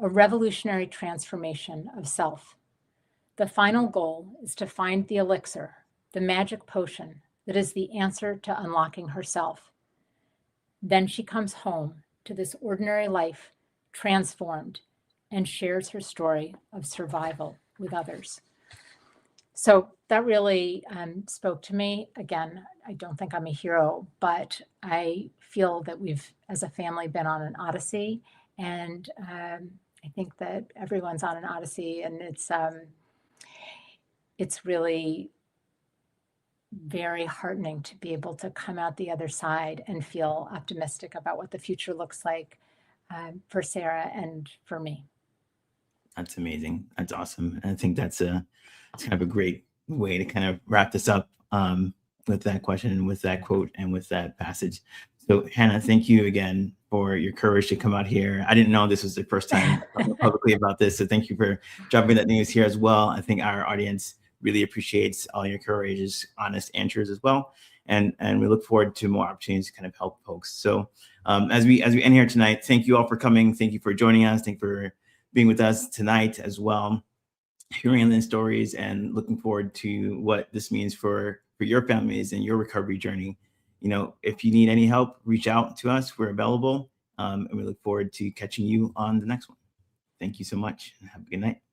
[SPEAKER 2] A revolutionary transformation of self. The final goal is to find the elixir, the magic potion that is the answer to unlocking herself. Then she comes home to this ordinary life, transformed, and shares her story of survival with others. So that really spoke to me. Again, I don't think I'm a hero, but I feel that we've, as a family, been on an odyssey. And I think that everyone's on an odyssey, and it's really very heartening to be able to come out the other side and feel optimistic about what the future looks like for Sarah and for me.
[SPEAKER 1] That's amazing. That's awesome. And I think it's kind of a great way to kind of wrap this up with that question and with that quote and with that passage. So Hannah, thank you again for your courage to come out here. I didn't know this was the first time talking publicly about this. So thank you for dropping that news here as well. I think our audience really appreciates all your courageous, honest answers as well. And we look forward to more opportunities to kind of help folks. So as we end here tonight, thank you all for coming. Thank you for joining us. Thank you for being with us tonight as well, hearing the stories and looking forward to what this means for your families and your recovery journey. You know, if you need any help, reach out to us. We're available. And we look forward to catching you on the next one. Thank you so much and have a good night.